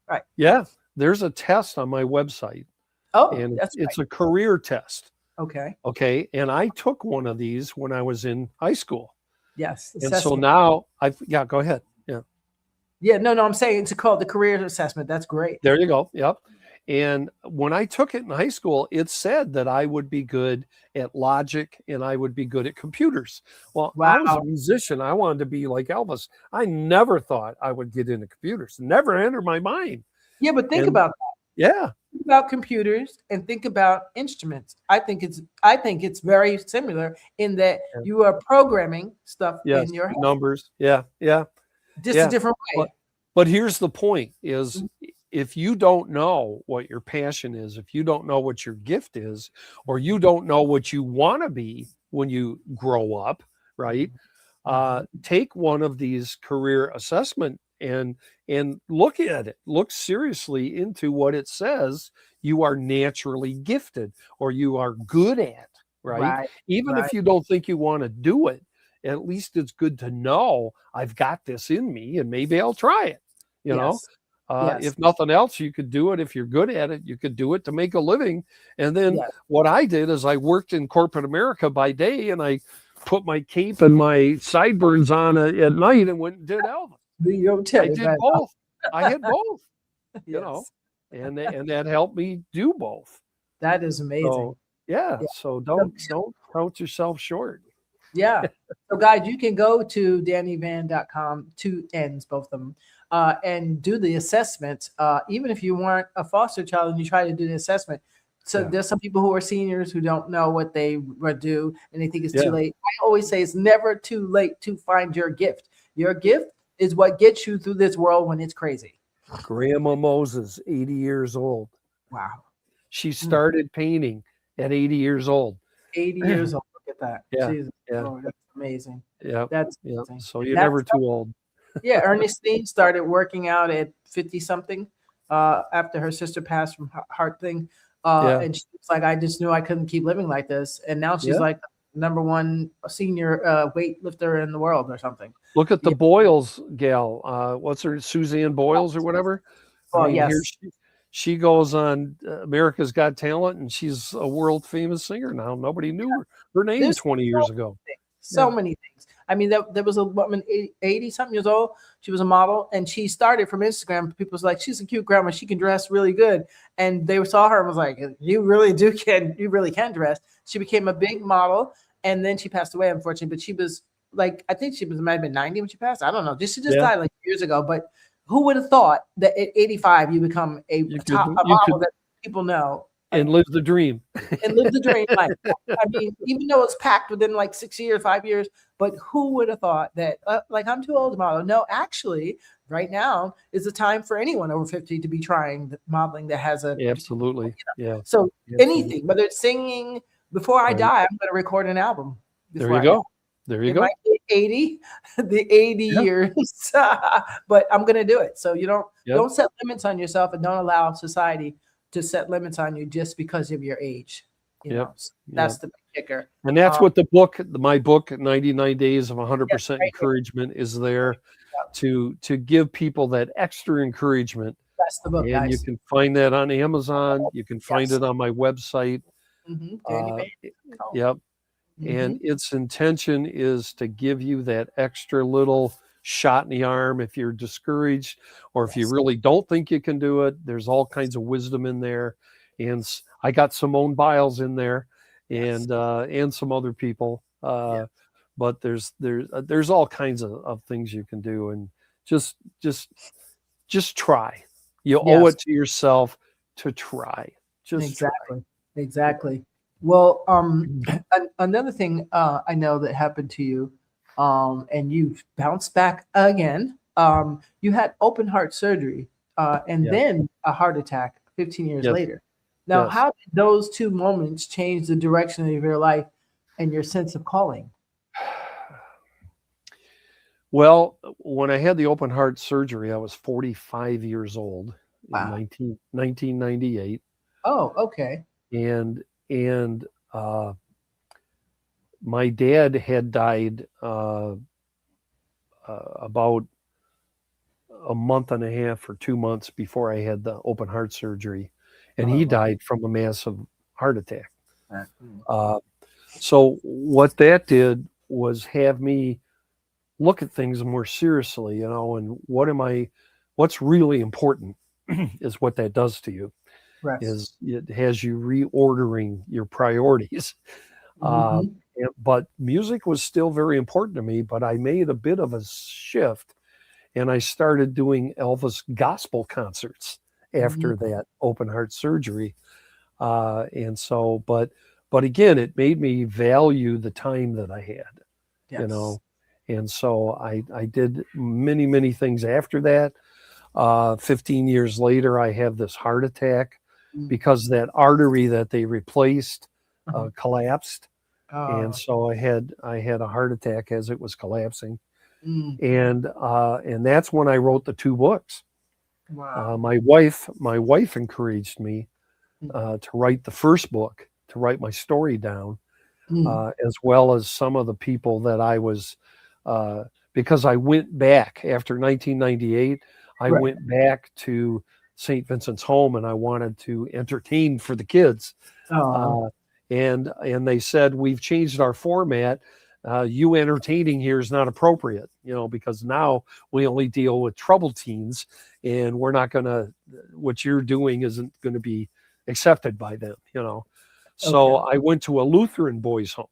right. yeah, there's a test on my website Oh, and that's it's right. a career test. Okay. Okay. And I took one of these when I was in high school. Yes. And so Assessment. now yeah, go ahead. Yeah. Yeah. No, no, I'm saying it's called the career assessment. That's great. There you go. Yep. And when I took it in high school, it said that I would be good at logic and I would be good at computers. Well, I was a Wow. musician. I wanted to be like Elvis. I never thought I would get into computers. Never entered my mind. Yeah, but think And about yeah, think about computers and think about instruments. I think it's very similar in that yeah, you are programming stuff in yes, your head, numbers. Yeah, yeah, just a yeah. different But way. here's the point is if you don't know what your passion is, if you don't know what your gift is, or you don't know what you want to be when you grow up, right? Mhm. Take one of these career assessment and look at it. Look seriously into what it says you are naturally gifted or you are good at, right? Right, Even if right. you don't think you want to do it, at least it's good to know I've got this in me and maybe I'll try it. You know, Yes, yes, if nothing else, you could do it if you're good at it. You could do it to make a living. And then yes. what I did is I worked in corporate America by day and I put my cape and my sideburns on at night and went and did Elvis. Yo, I Teddy did Vann. both. I had both, you know, Yes, and that helped me do both. that is amazing. So yeah, Yeah. so So, don't count yourself short. yeah. So, guys, you can go to dannyvan.com, two N's, both of them, and do the assessment. Even if you weren't a foster child and you try to do the assessment. So, Yeah, there's some people who are seniors who don't know what they would do and they think it's too yeah. late. I always say it's never too late to find your gift. Your gift is what gets you through this world when it's crazy. Grandma Moses, 80 years old. Wow. She Mm. started painting at 80 years old. 80 Yeah, years old. Look at that. Jesus. yeah, Oh, that's amazing. yeah, That's yeah. amazing. So you're That's never too old. Yeah, Ernestine started working out at 50 something after her sister passed from heart thing. Yeah, And she was like, I just knew I couldn't keep living like this. And now she's yeah. like number one senior weightlifter in the world or something. Look at the Yeah. Boyles gal. What's her Suzanne Boyles or whatever? I Oh, mean, here yes. she goes on America's Got Talent, and she's a world famous singer now. Nobody knew her name There's 20 so years many ago. things. So Yeah, many things. I mean, there was a woman, 80 something years old. She was a model and she started from Instagram. People was like, she's a cute grandma. She can dress really good. And they saw her and was like, you really can dress. She became a big model. And then she passed away, unfortunately. But she was like, I think might have been 90 when she passed. I don't know. She just yeah. died like years ago. But who would have thought that at 85 you become a You model could that people know? and live the dream. And live the dream life. I mean, even though it's packed within like 6 years, 5 years, but who would have thought that, like, I'm too old to model? No, actually, right now is the time for anyone over 50 to be trying modeling that has a. Absolutely. Yeah. So Absolutely. anything, whether it's singing, before I Right. die, I'm going to record an album There before you I die. go. There you It might go. be 80, the 80 Yeah. years, but I'm going to do it. So you Yeah. don't set limits on yourself and don't allow society to set limits on you just because of your age. Yep. So Yep. that's the big kicker. And that's what my book, 99 Days of Yes, 100% right here. Encouragement, is there Yep. to give people that extra encouragement. That's the book, And you guys. can find that on Amazon. You can find Yes. it on my website. Danny Uh, Vann. Oh. yep. Mm-hmm. And its intention is to give you that extra little shot in the arm if you're discouraged or if you Yes. really don't think you can do it. There's all kinds of wisdom in there. And I got Simone Biles in there Yes. and some other people. Yeah. But there's all kinds of things you can do, and just just just try. You owe Yes. it to yourself to try. Just try. Exactly. Exactly. Well, another thing I know that happened to you, and you bounced back again. You had open heart surgery, and Yes. then a heart attack 15 years Yes. later. Now, Yes. how did those two moments change the direction of your life and your sense of calling? Well, when I had the open heart surgery, I was 45 years old in Wow. 1998. Oh, okay. And uh, my dad had died about a month and a half or 2 months before I had the open heart surgery. and Oh, he wow. died from a massive heart attack. Mm. Uh, so what that did was have me look at things more seriously, and what's really important is what that does to you, Rest. is it has you reordering your priorities. Uh, Hmm. but music was still very important to me, but I made a bit of a shift and I started doing Elvis gospel concerts Hmm. after that open heart surgery. And so, but again, it made me value the time that I had, you Yes. know. And so I did many, many things after that. 15 years later, I have this heart attack Mm. because that artery that they replaced Mhm. collapsed. And Oh. so I had a heart attack as it was collapsing. Mm. And that's when I wrote the two books. Wow. My wife encouraged me Mm. to write the first book, to write my story down, Mm. as well as some of the people that I was, uh, because I went back after 1998. I Right. went back to St. Vincent's Home and I wanted to entertain for the kids. Oh. Uh, and they said, we've changed our format. You entertaining here is not appropriate, because now we only deal with troubled teens, and we're not going to, what you're doing isn't going to be accepted by them. So Okay. I went to a Lutheran boys' home,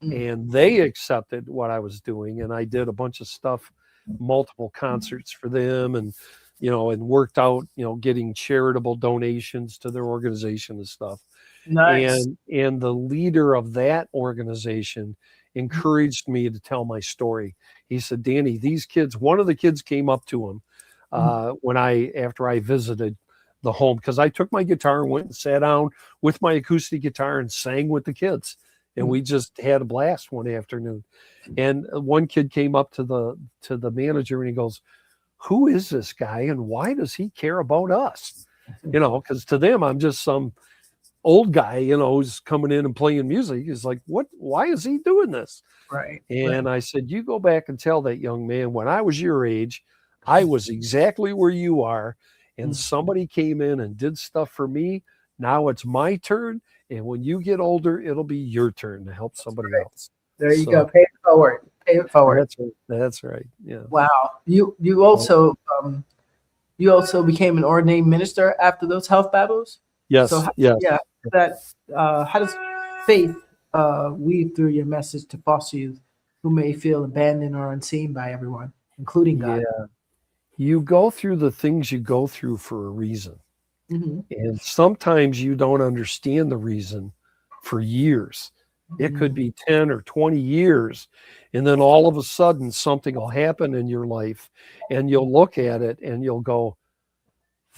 Mm. and they accepted what I was doing, and I did a bunch of stuff, multiple concerts for them, and worked out, getting charitable donations to their organization and stuff. Nice. And the leader of that organization Mm. encouraged me to tell my story. He said, Danny, these kids, one of the kids came up to him Mm. after I visited the home, because I took my guitar and went and sat down with my acoustic guitar and sang with the kids. And Mm. we just had a blast one afternoon. And one kid came up to the manager and he goes, who is this guy and why does he care about us? Because to them, I'm just some old guy, who's coming in and playing music. Is like, why is he doing this? Right. Right. And I said, you go back and tell that young man, when I was your age, I was exactly where you are. And Mm. somebody came in and did stuff for me. Now it's my turn. And when you get older, it'll be your turn to help somebody Right. else. There you go. So Pay it forward. Pay it forward. that's right. That's right. Yeah. Wow. So, You also became an ordained minister after those health battles. So yes. Yes. yeah, that how does faith weave through your message to foster youth who may feel abandoned or unseen by everyone, including God? Yeah. You go through the things you go through for a reason. Hmm. And sometimes you don't understand the reason for years. It could Mm. be 10 or 20 years. And then all of a sudden, something will happen in your life, and you'll look at it and you'll go,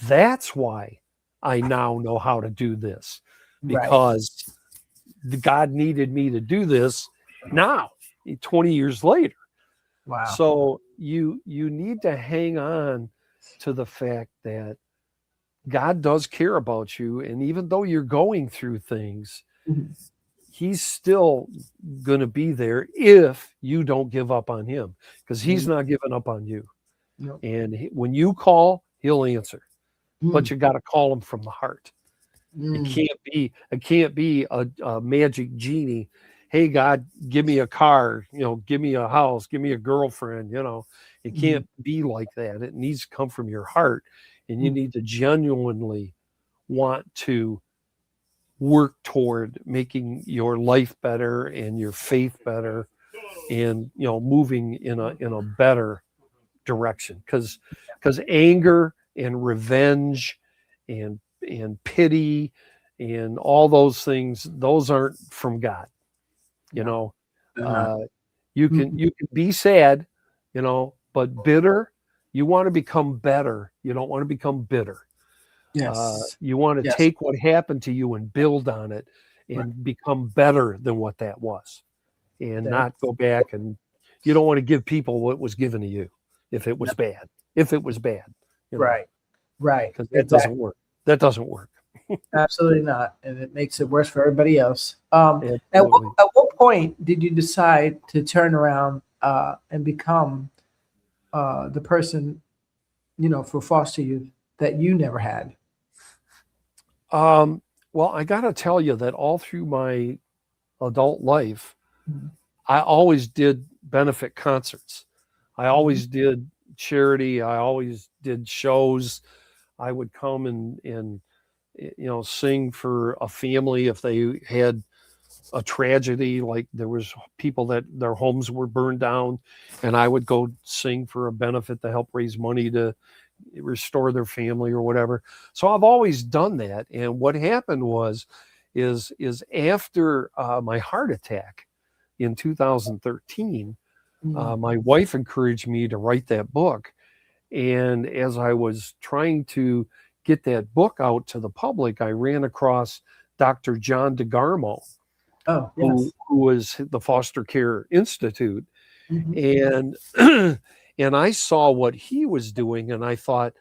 that's why I now know how to do this, Right. because God needed me to do this now, 20 years later. Wow. So you need to hang on to the fact that God does care about you. And even though you're going through things, Mhm. he's still going to be there if you don't give up on him, because he's Mm. not giving up on you. Yep. And when you call, he'll answer, but Mm. you got to call him from the heart. It Mm. can't be a magic genie. Hey, God, give me a car, give me a house, give me a girlfriend. It Mm. can't be like that. It needs to come from your heart, and you Mm. need to genuinely want to work toward making your life better and your faith better, and moving in a better direction, because anger and revenge and pity and all those things, those aren't from God. you No, know they're not. uh you can Mhm. you can be sad, but bitter. You want to become better, you don't want to become bitter. Yes. You want to Yes. take what happened to you and build on it Right. and become better than what that was, and There. not go back. And you don't want to give people what was given to you if it No. was bad. If it was bad, Right. Right. because that Exactly. doesn't work. That doesn't work. Absolutely not, and it makes it worse for everybody else. Absolutely. At what point did you decide to turn around and become the person for foster youth that you never had? Well, I got to tell you that all through my adult life, Mhm. I always did benefit concerts. I Mhm. always did charity. I always did shows. I would come and sing for a family if they had a tragedy, like there was people that their homes were burned down, and I would go sing for a benefit to help raise money to restore their family or whatever. So I've always done that. And what happened is after my heart attack in 2013, Mhm. my wife encouraged me to write that book. And as I was trying to get that book out to the public, I ran across Dr. John DeGarmo, Oh, who yes. was the Foster Care Institute, Mhm. and and I saw what he was doing, and I thought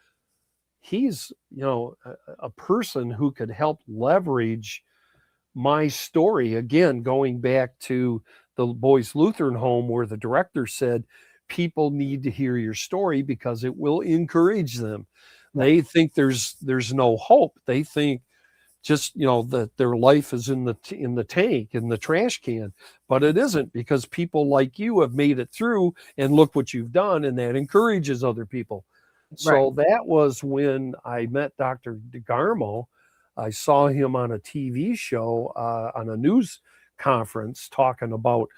he's a person who could help leverage my story again, going back to the Boys Lutheran home where the director said people need to hear your story because it will encourage them. Right. They think there's no hope. They think just that their life is in the tank, in the trash can, but it isn't, because people like you have made it through, and look what you've done, and that encourages other people. Right. So that was when I met Dr. DeGarmo. I saw him on a TV show, on a news conference, talking about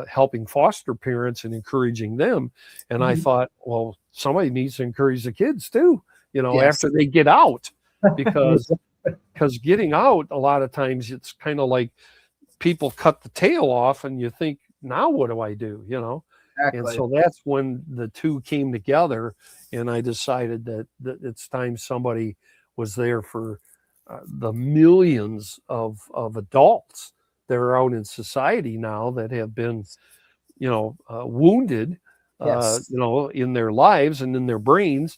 helping foster parents and encouraging them, and I Mhm. thought, well, somebody needs to encourage the kids too, Yes. after they get out, because Yeah, getting out, a lot of times it's kind of like people cut the tail off and you think, now what do I do, and exactly. so that's when the two came together, and I decided that it's time somebody was there for the millions of adults that are out in society now that have been wounded, Yes. in their lives and in their brains,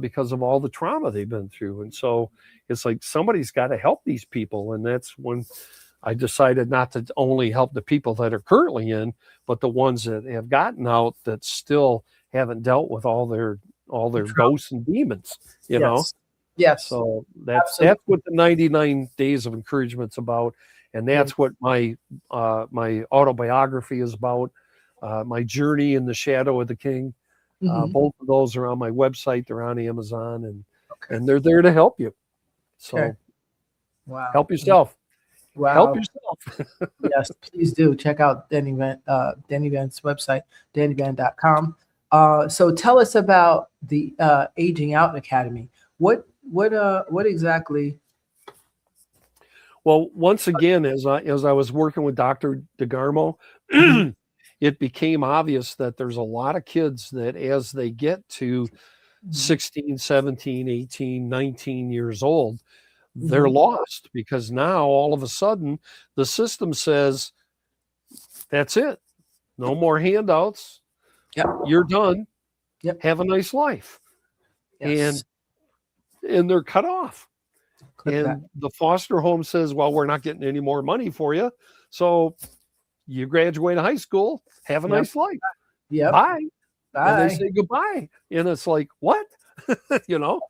because of all the trauma they've been through. And so it's like somebody's got to help these people. And that's when I decided not to only help the people that are currently in, but the ones that have gotten out that still haven't dealt with all their True. ghosts and demons, you know. Yes. Yes. So that's Absolutely. what the 99 days of encouragement's about, and Yeah. that's what my autobiography is about. My journey in the shadow of the king. Mhm. Both of those are on my website. They're on Amazon, and Okay. and they're there to help you. Okay. So Wow. help yourself. Help Wow. yourself. Yes, please do check out Danny Vann's website, dannyvan.com. So tell us about the Aging Out Academy. What exactly? Well, once again, as I was working with Dr. DeGarmo, Mhm. it became obvious that there's a lot of kids that as they get to Mhm. 16, 17, 18, 19 years old, they're Mhm. lost, because now all of a sudden the system says, that's it. No more handouts. Yep. You're done. Yep. Have a nice life. Yes. And and they're cut off. Clip that. And the foster home says, well, we're not getting any more money for you. So you graduate high school, have a Yep. nice life. Yep. Bye. And they Bye. say goodbye. And it's like, what? you know?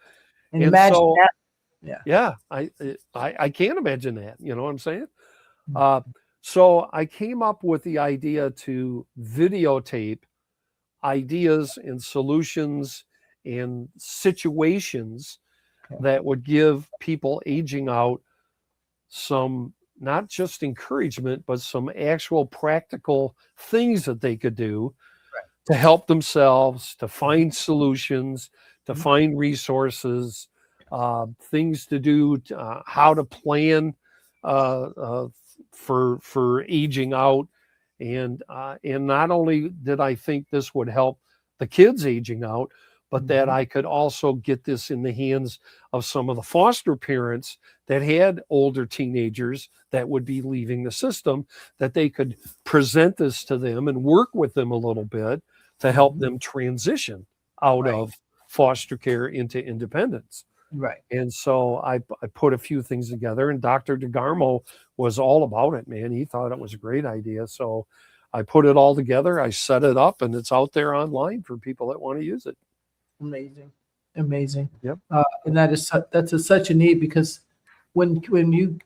And And imagine so that. Yeah. yeah, I can't imagine that. You know what I'm saying? Uh, so I came up with the idea to videotape ideas and solutions and situations Okay. that would give people aging out some, not just encouragement, but some actual practical things that they could do to help themselves, to find solutions, to Mhm. find resources, things to do, how to plan uh, uh, for aging out, and not only did I think this would help the kids aging out, but that Mhm. I could also get this in the hands of some of the foster parents that had older teenagers that would be leaving the system, that they could present this to them and work with them a little bit to help Mhm. them transition out Right. of foster care into independence. Right. And so I put a few things together, and Dr. DeGarmo was all about it, man. He thought it was a great idea. So I put it all together, I set it up, and it's out there online for people that want to use it. Amazing. Amazing. Yep. And that is such a need because when you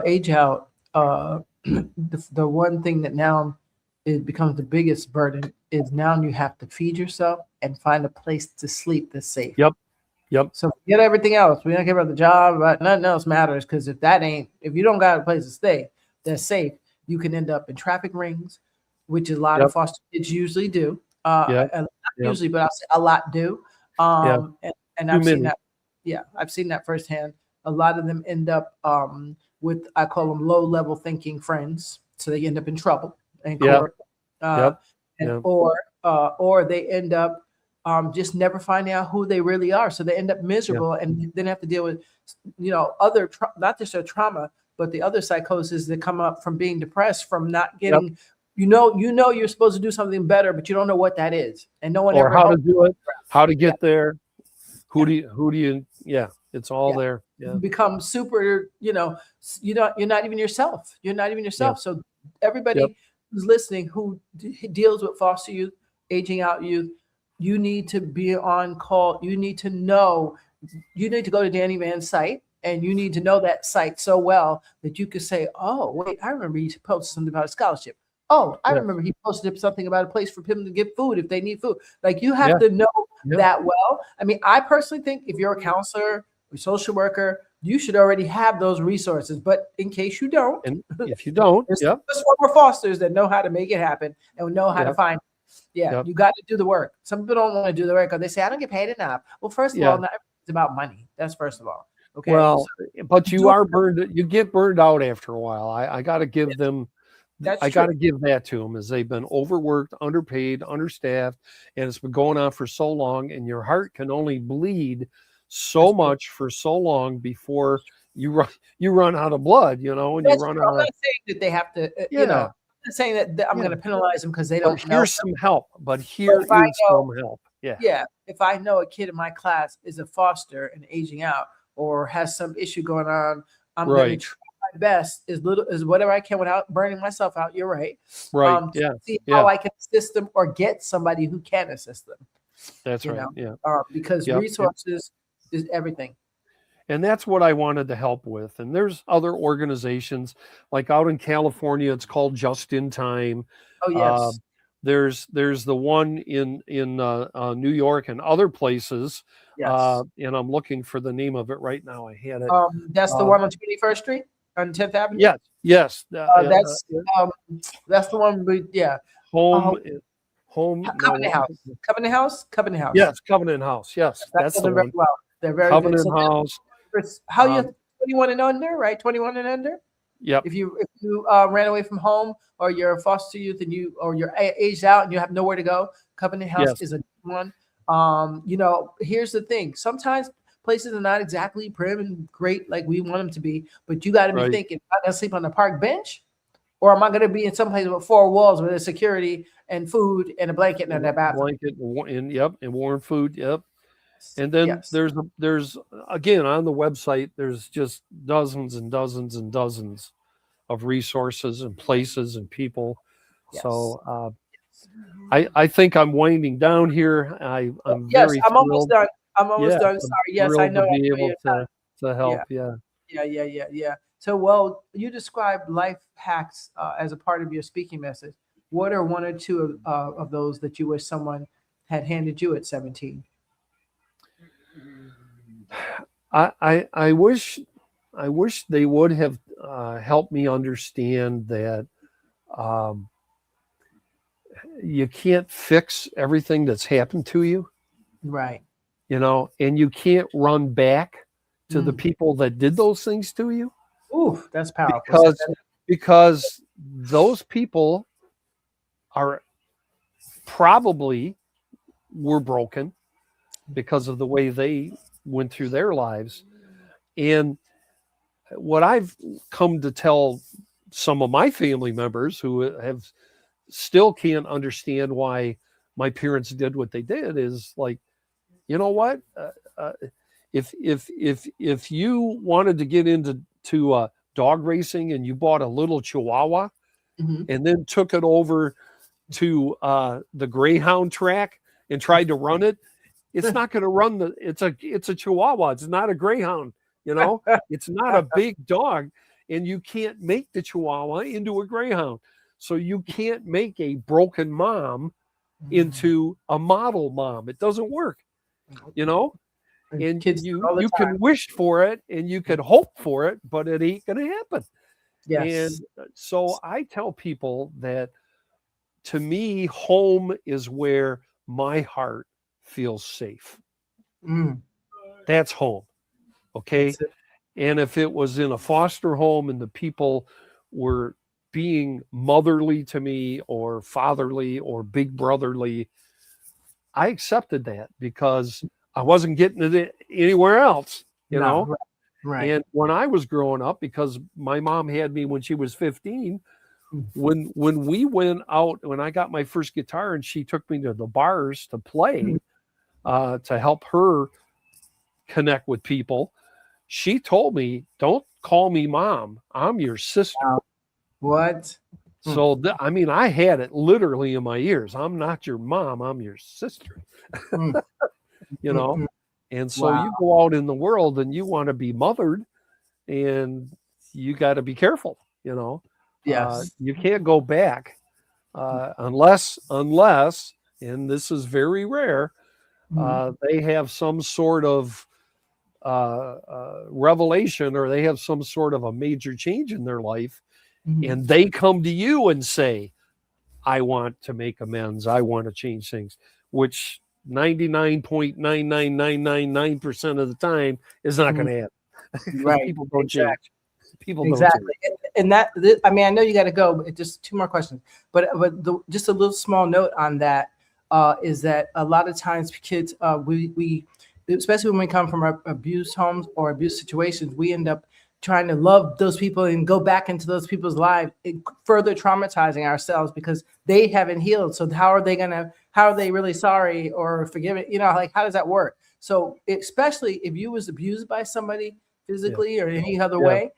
age out, the one thing that now it becomes the biggest burden is now you have to feed yourself and find a place to sleep that's safe. Yep. Yep. So forget everything else. We don't care about the job, about nothing else matters, because if you don't got a place to stay that's safe, you can end up in traffic rings, which a lot Yep. of foster kids usually do. Yep. Not Yep. usually, but I'll say a lot do. Yeah. And Too I've seen many. that. Yeah, I've seen that firsthand. A lot of them end up with, I call them low level thinking friends, so they end up in trouble in Yep. court, Yep. and Yep. or they end up just never finding out who they really are, so they end up Yep. miserable and then have to deal with not just their trauma, but the other psychosis that come up from being depressed, from not Yep. getting, you're supposed to do something better, but you don't know what that is, and no one Or ever how to helps do it, how to Yeah. get there, who do you, yeah, it's all Yeah. there. Yeah. You become super, you're not even yourself. You're not even yourself. Yep. So everybody Yep. who's listening who deals with foster youth, aging out youth, you need to be on call. You need to go to Danny Vann's site, and you need to know that site so well that you could say, oh, wait, I remember he posted something about a scholarship. Oh, I Yeah. remember he posted something about a place for people to get food if they need food. Like, you have Yeah. to know Yeah. that well. I mean, I personally think if you're a counselor or social worker, you should already have those resources. But in case you don't, And if you don't, there's yep. former fosters that know how to make it happen and know how to Yep. find. Yeah, Yep. you got to do the work. Some people don't want to do the work because they say, I don't get paid enough. Well, first of Yeah. all, not everything's about money. That's first of all. Okay. Well, but you do- are burned. You get burned out after a while. I got to give them. That's I got to true. give that to them, as they've been overworked, underpaid, understaffed, and it's been going on for so long. And your heart can only bleed so much for so long before you run out of blood. And you That's run true. I'm out of. not saying that they have to, Yeah. I'm not saying that I'm Yeah. going to penalize them because they But don't know. here's some help. But here if I is some help. Yeah. Yeah, if I know a kid in my class is a foster and aging out or has some issue going on, I'm going to Right. try my best as whatever I can without burning myself out. You're right. Right. To Yeah. see Yeah. how I can assist them or get somebody who can assist them. That's You right. know, Yeah. because Yep. resources is everything. And that's what I wanted to help with. And there's other organizations, like out in California, it's called Just in Time. Oh yes, There's the one in New York and other places. yes. And I'm looking for the name of it right now. I had it. That's the one on 21st Street on 10th Avenue. Yes. Yes. That's the one. Home. Home. Covenant House. Covenant House. Covenant House. Yes. Covenant House. Yes. That's the them very one. well. They're very Covenant good. So House. how you 21 and under, right? 21 and under. Yep. If you ran away from home, or you're a foster youth and you're aged out and you have nowhere to go, Covenant House Yes. is a good one. Here's the thing. Sometimes places are not exactly prim and great like we want them to be, but you got to be Right. thinking, am I going to sleep on the park bench, or am I going to be in some place with four walls with security and food and a blanket in that bathroom? Blanket and warm food. Yep. And then Yes. there's again on the website, there's just dozens and dozens and dozens of resources and places and people. Yes. So I think I'm winding down here. I'm Yes, very I'm almost thrilled. done. I'm almost Yeah, done. I'm Sorry. Yes, I thrilled know. to be I know able your time. to help. Yeah. Yeah. So, well, you described life hacks as a part of your speaking message. What are one or two of those that you wish someone had handed you at 17? I wish they would have helped me understand that you can't fix everything that's happened to you, Right. And you can't run back to the people that did those things to you. Ooh, that's powerful. Because those people are probably were broken because of the way they went through their lives. And what I've come to tell some of my family members who have still can't understand why my parents did what they did is like, you know what? If you wanted to get into dog racing and you bought a little Chihuahua and then took it over to the Greyhound track and tried to run it, it's not going to run it's a Chihuahua. It's not a Greyhound. You know, it's not a big dog, and you can't make the Chihuahua into a Greyhound. So you can't make a broken mom into a model mom. It doesn't work, you know. And And kids do it all the you time. can wish for it and you can hope for it, but it ain't going to happen. And Yes. so I tell people that, to me, home is where my heart feels safe. Mm, That's home. Okay. that's it. And if it was in a foster home and the people were being motherly to me or fatherly or big brotherly, I accepted that because I wasn't getting it anywhere else, you No, know? right. Right. And when I was growing up, because my mom had me when she was 15, when we went out, when I got my first guitar and she took me to the bars to play, to help her connect with people, she told me, "Don't call me mom. I'm your sister." Wow. What? So, I mean, I had it literally in my ears. I'm not your mom. I'm your sister, Mm, you mm, know? mm. And so Wow. you go out in the world and you want to be mothered, and you got to be careful, you know? Yes. You can't go back unless, and this is very rare, Mm, they have some sort of revelation, or they have some sort of a major change in their life, mm. and they come to you and say, I want to make amends. I want to change things, which 99.99999% of the time is not going Mm. to happen because Right. people don't Exactly. change. People don't change. Exactly. And I mean, I know you got to go, but just two more questions. But just a little small note on that is that a lot of times kids, we especially when we come from abuse homes or abuse situations, we end up trying to love those people and go back into those people's lives, further traumatizing ourselves because they haven't healed. So how are they really sorry or forgiven? You know, like, how does that work? So especially if you was abused by somebody Yeah. physically or any other Yeah. way,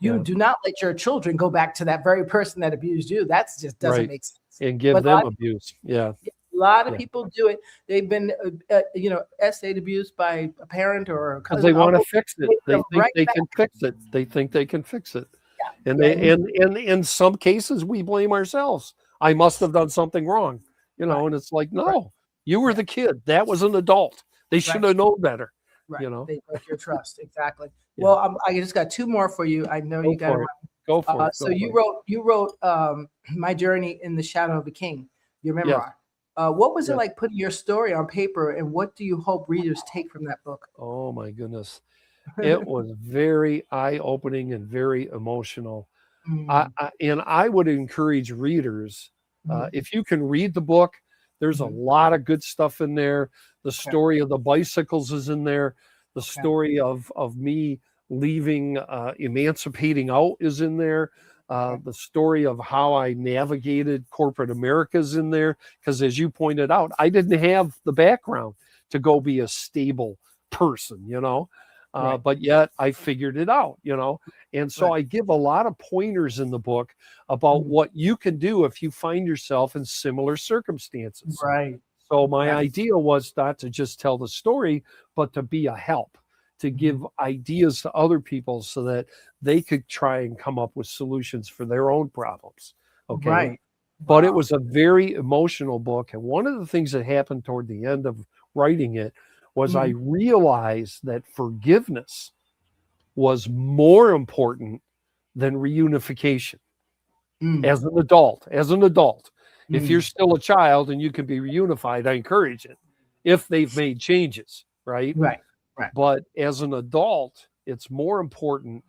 you Yeah. do not let your children go back to that very person that abused you. That's just doesn't Right. make sense. And give But them abuse. Yeah. a lot of Yeah. people do it. They've been, essayed abused by a parent or a Because they cousin, want to uncle. fix it. They put They them think right they back. can fix it. They think they can fix it. And Yeah, they and in some cases we blame ourselves. I must have done something wrong. right, And it's like, right, no, you were yeah, the kid. That was an adult. They should right, have known better, right. you know. They broke your trust. Exactly. Yeah. Well, I just got two more for you. I know Go you got to for run. it. Go for it. So Go for you it. wrote My Journey in the Shadow of a King, your Yes. memoir. What was it Yes. like putting your story on paper, and what do you hope readers take from that book? Oh my goodness. It was very eye-opening and very emotional. Mm, And I would encourage readers, mhm, if you can read the book, there's a mhm. lot of good stuff in there. The Okay, story of the bicycles is in there. The okay, story of me leaving, emancipating out is in there. okay. The story of how I navigated corporate America is in there. Because as you pointed out, I didn't have the background to go be a stable person, Right, but yet I figured it out. And so right, I give a lot of pointers in the book about mhm, what you can do if you find yourself in similar circumstances. right, So my right, idea was not to just tell the story, but to be a help, to mhm, give ideas to other people so that they could try and come up with solutions for their own problems. Okay. right. But it Wow. was a very emotional book. And one of the things that happened toward the end of writing it was I Mhm, realized that forgiveness was more important than reunification mm, as an adult. As an adult, if you're mm. still a child and you can be reunified, I encourage it if they've made changes, right? Right, right. But as an adult, it's more important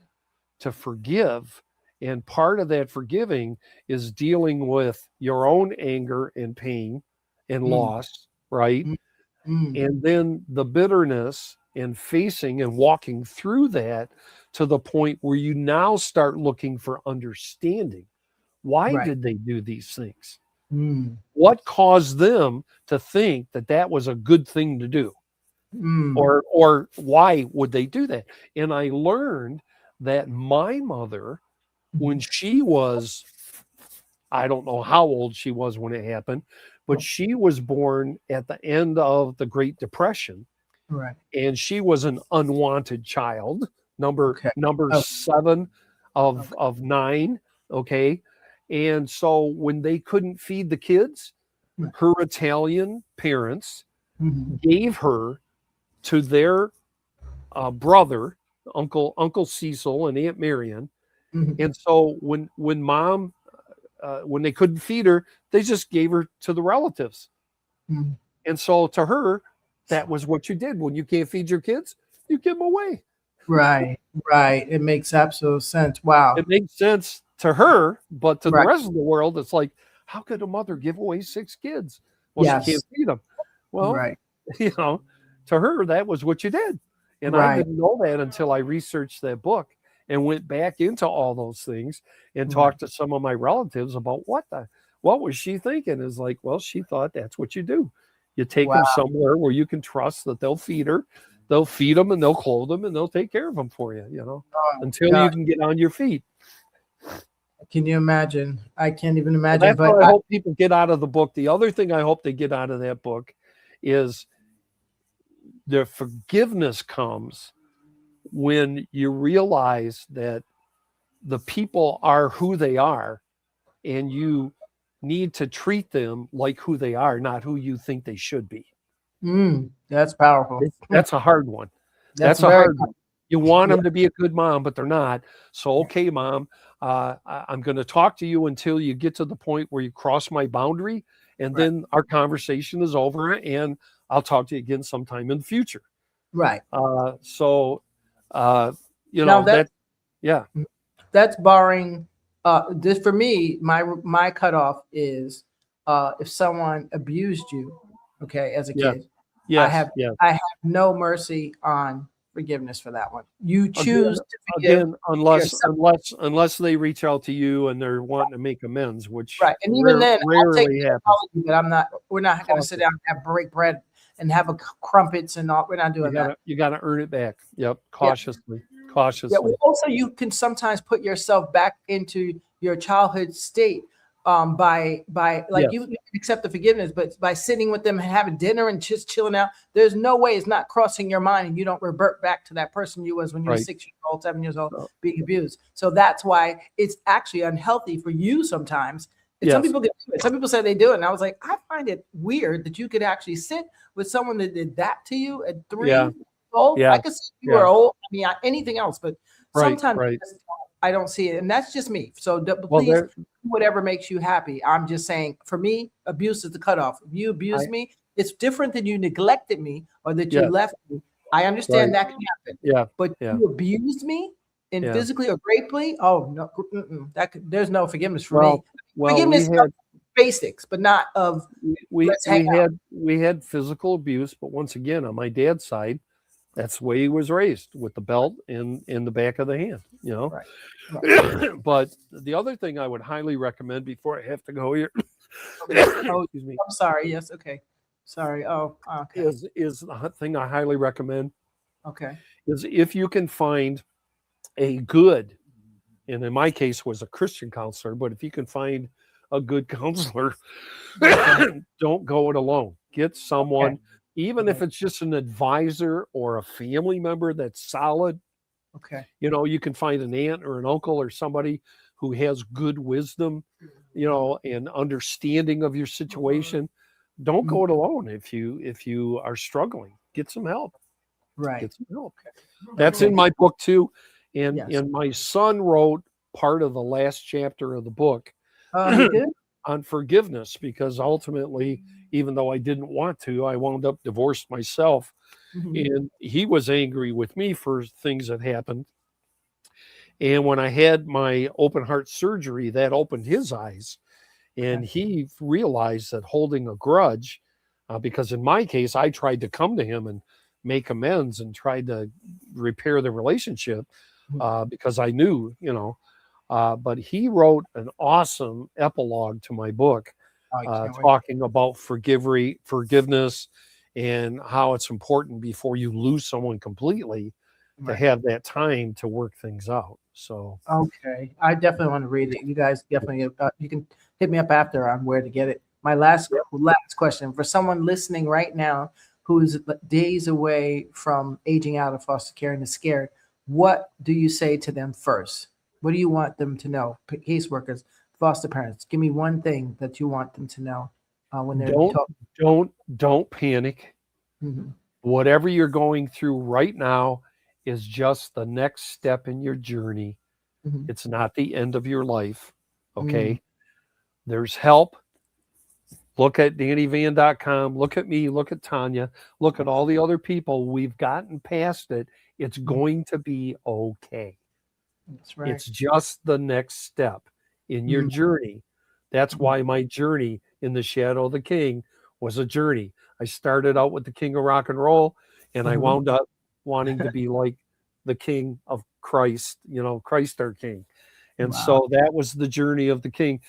to forgive. And part of that forgiving is dealing with your own anger and pain and Mm, loss, right? mm, mm. And then the bitterness and facing and walking through that to the point where you now start looking for understanding. Why Right. did they do these things? Mm, What caused them to think that that was a good thing to do? mm. Or why would they do that? And I learned that my mother, when Mhm. she was, I don't know how old she was when it happened, but she was born at the end of the Great Depression, Right. and she was an unwanted child, number Okay. number Oh, 7 okay. of 9. Okay. And so when they couldn't feed the kids, Right. her Italian parents Mhm. gave her to their brother, Uncle Cecil and Aunt Marion. Mhm. And so when mom when they couldn't feed her, they just gave her to the relatives. Mhm. And so to her, that was what you did. When you can't feed your kids, you give them away. Right. Right. It makes absolute sense. Wow. It makes sense to her, but to the Right. rest of the world, it's like, how could a mother give away 6 kids? Well, she Yes. can't feed them. Well, Right. you know, to her, that was what you did. And I Right. didn't know that until I researched that book and went back into all those things and Right. talked to some of my relatives about what was she thinking? Is like, well, she thought that's what you do. You take them Wow. somewhere where you can trust that they'll feed her, they'll feed them and they'll clothe them and they'll take care of them for you, Oh, until God. you can get on your feet. Can you imagine? I can't even So imagine. that's But what I hope people get out of the book. The other thing I hope they get out of that book is the forgiveness comes when you realize that the people are who they are and you need to treat them like who they are, not who you think they should be. that's powerful. That's a hard one. That's That's a very hard one. You want yeah. them to be a good mom, but they're not. So, okay, mom, I'm going to talk to you until you get to the point where you cross my boundary, and Right. then our conversation is over, and I'll talk to you again sometime in the future. Right. So, uh, Now that, yeah, that's barring this for me, my cutoff is if someone abused you, okay, as a yeah, kid, I yes, have yes. I have no mercy on forgiveness for that one. You Again, choose to forgive again, unless yourself. unless unless they reach out to you and they're wanting to make amends, which Right. And even then, I'll take rarely the happens. apology, but we're not going to sit Cautious. down and have break bread and have a crumpets and all. We're not doing that. You gotta earn it back. Yep, Yeah. cautiously, Yeah. Well, cautiously. also, you can sometimes put yourself back into your childhood state by like you Yes, can accept the forgiveness, but by sitting with them and having dinner and just chilling out, there's no way it's not crossing your mind and you don't revert back to that person you was when you were right. 6 years old, 7 years old, So, being abused. So that's why it's actually unhealthy for you sometimes. And some yes, people get do it. Some people say they do it. And I was like, I find it weird that you could actually sit with someone that did that to you at yeah, 3 old. I yes, could see you yeah, were old. I mean, anything else, but right, sometimes right. I don't see it. And that's just me. So Well, please, there, whatever makes you happy. I'm just saying, for me, abuse is the cutoff. If you I, abuse me, it's different than you neglected me or that you yes, left me. I understand right, that can happen, yeah, but yeah, you abused me and yeah. physically or rapely. Oh no, there's no forgiveness for me. Well, well, Forgiveness of basics, but not of let's hang out. we had physical abuse, but once again, on my dad's side, that's the way he was raised, with the belt in the back of the hand. Right, right. But the other thing I would highly recommend before I have to go here, Okay. Oh, excuse me, I'm sorry. Yes. Okay. Sorry. Oh, okay. is the thing I highly recommend Okay. is if you can find a good, and in my case was a Christian counselor, but if you can find a good counselor, Okay. don't go it alone. Get Okay. someone, even if Okay. it's just an advisor or a family member that's solid. Okay. You can find an aunt or an uncle or somebody who has good wisdom, and understanding of your situation. Don't Mhm. go it alone. If you are struggling, get some help. Right. Get some help. That's Okay. in my book too. And Yes. and my son wrote part of the last chapter of the book He did. on forgiveness, because ultimately, even though I didn't want to, I wound up divorced myself. Mhm. And he was angry with me for things that happened. And when I had my open heart surgery, that opened his eyes. Okay. And he realized that holding a grudge, because in my case, I tried to come to him and make amends and tried to repair the relationship, Mhm. because I knew, but he wrote an awesome epilogue to my book, I can't wait. talking about forgiveness and how it's important before you lose someone completely to Right. have that time to work things out. So, Okay. I definitely want to read it. You guys definitely, you can hit me up after on where to get it. My last question for someone listening right now who's days away from aging out of foster care and is scared. what do you say to them first? What do you want them to know? Caseworkers, foster parents, give me one thing that you want them to know when they're Don't talking. don't panic. Mhm. Whatever you're going through right now is just the next step in your journey. Mhm. It's not the end of your life. Mm. Okay. There's help. Look at DannyVann.com. Look at me. Look at Tanya. Look at all the other people. We've gotten past it. It's Mm. going to be okay. That's right. It's just the next step in your Mm. journey. That's Mhm. why my journey in the shadow of the king was a journey. I started out with the king of rock and roll, and I Mhm. wound up wanting to be like the king of Christ, Christ our king. And Wow. so that was the journey of the king.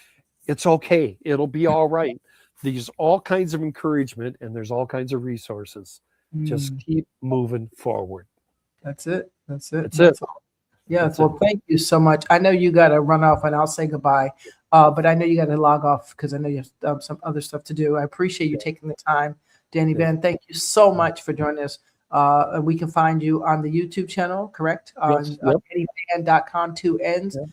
It's okay. It'll be all right. There's all kinds of encouragement and there's all kinds of resources. Just Mm. keep moving forward. That's it. That's it. That's it. That's all. Yes. That's it. Well, thank you so much. I know you got to run off and I'll say goodbye. But I know you got to log off because I know you have some other stuff to do. I appreciate you Yeah. taking the time. Danny Yeah. Vann, thank you so Yeah. much for joining us. And we can find you on the YouTube channel, correct? Yes. On Yep. DannyVann.com, two N's. Yep.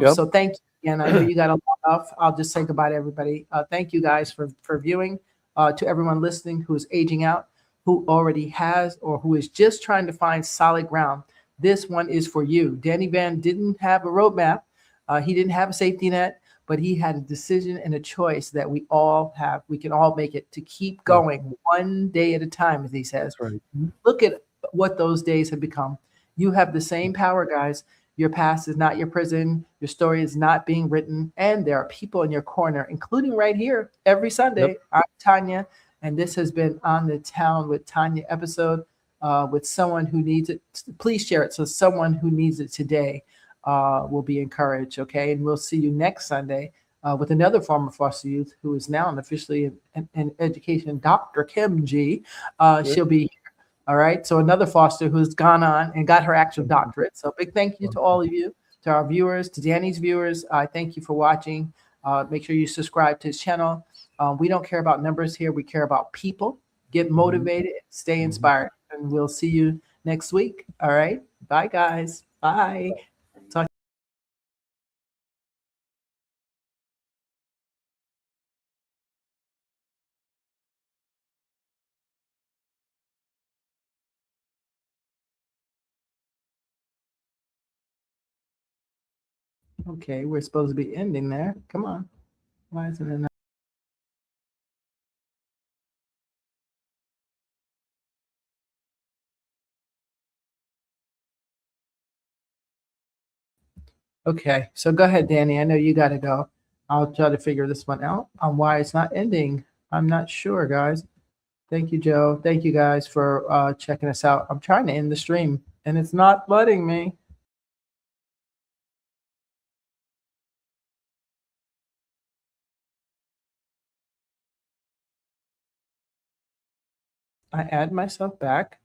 Yep. So thank you again. I know you got to log off. I'll just say goodbye to everybody. Thank you guys for viewing. To everyone listening who is aging out, who already has, or who is just trying to find solid ground. This one is for you. Danny Vann didn't have a roadmap. He didn't have a safety net, but he had a decision and a choice that we all have. We can all make it to keep Yeah. going one day at a time, as he says. That's right. Look at what those days have become. You have the same power, guys. Your past is not your prison. Your story is not being written. And there are people in your corner, including right here every Yep. Sunday. I'm Tanya, and this has been On the Town with Tanya episode with someone who needs it. Please share it so someone who needs it today will be encouraged. Okay. And we'll see you next Sunday with another former foster youth who is now an officially in education, Dr. Kim G. Yeah. She'll be all right. So another foster who's gone on and got her actual doctorate. So big thank you to all of you, to our viewers, to Danny's viewers. I thank you for watching. Make sure you subscribe to his channel. We don't care about numbers here. We care about people. Get motivated, stay inspired, and we'll see you next week. All right. Bye, guys. Bye. Talk. Okay, we're supposed to be ending there. Come on. Why isn't it? Okay, so go ahead, Danny. I know you got to go. I'll try to figure this one out on why it's not ending. I'm not sure, guys. Thank you, Joe. Thank you guys for checking us out. I'm trying to end the stream and it's not letting me. I add myself back.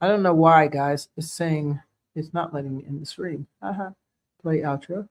I don't know why, guys. It's saying it's not letting me end the stream. Play outro.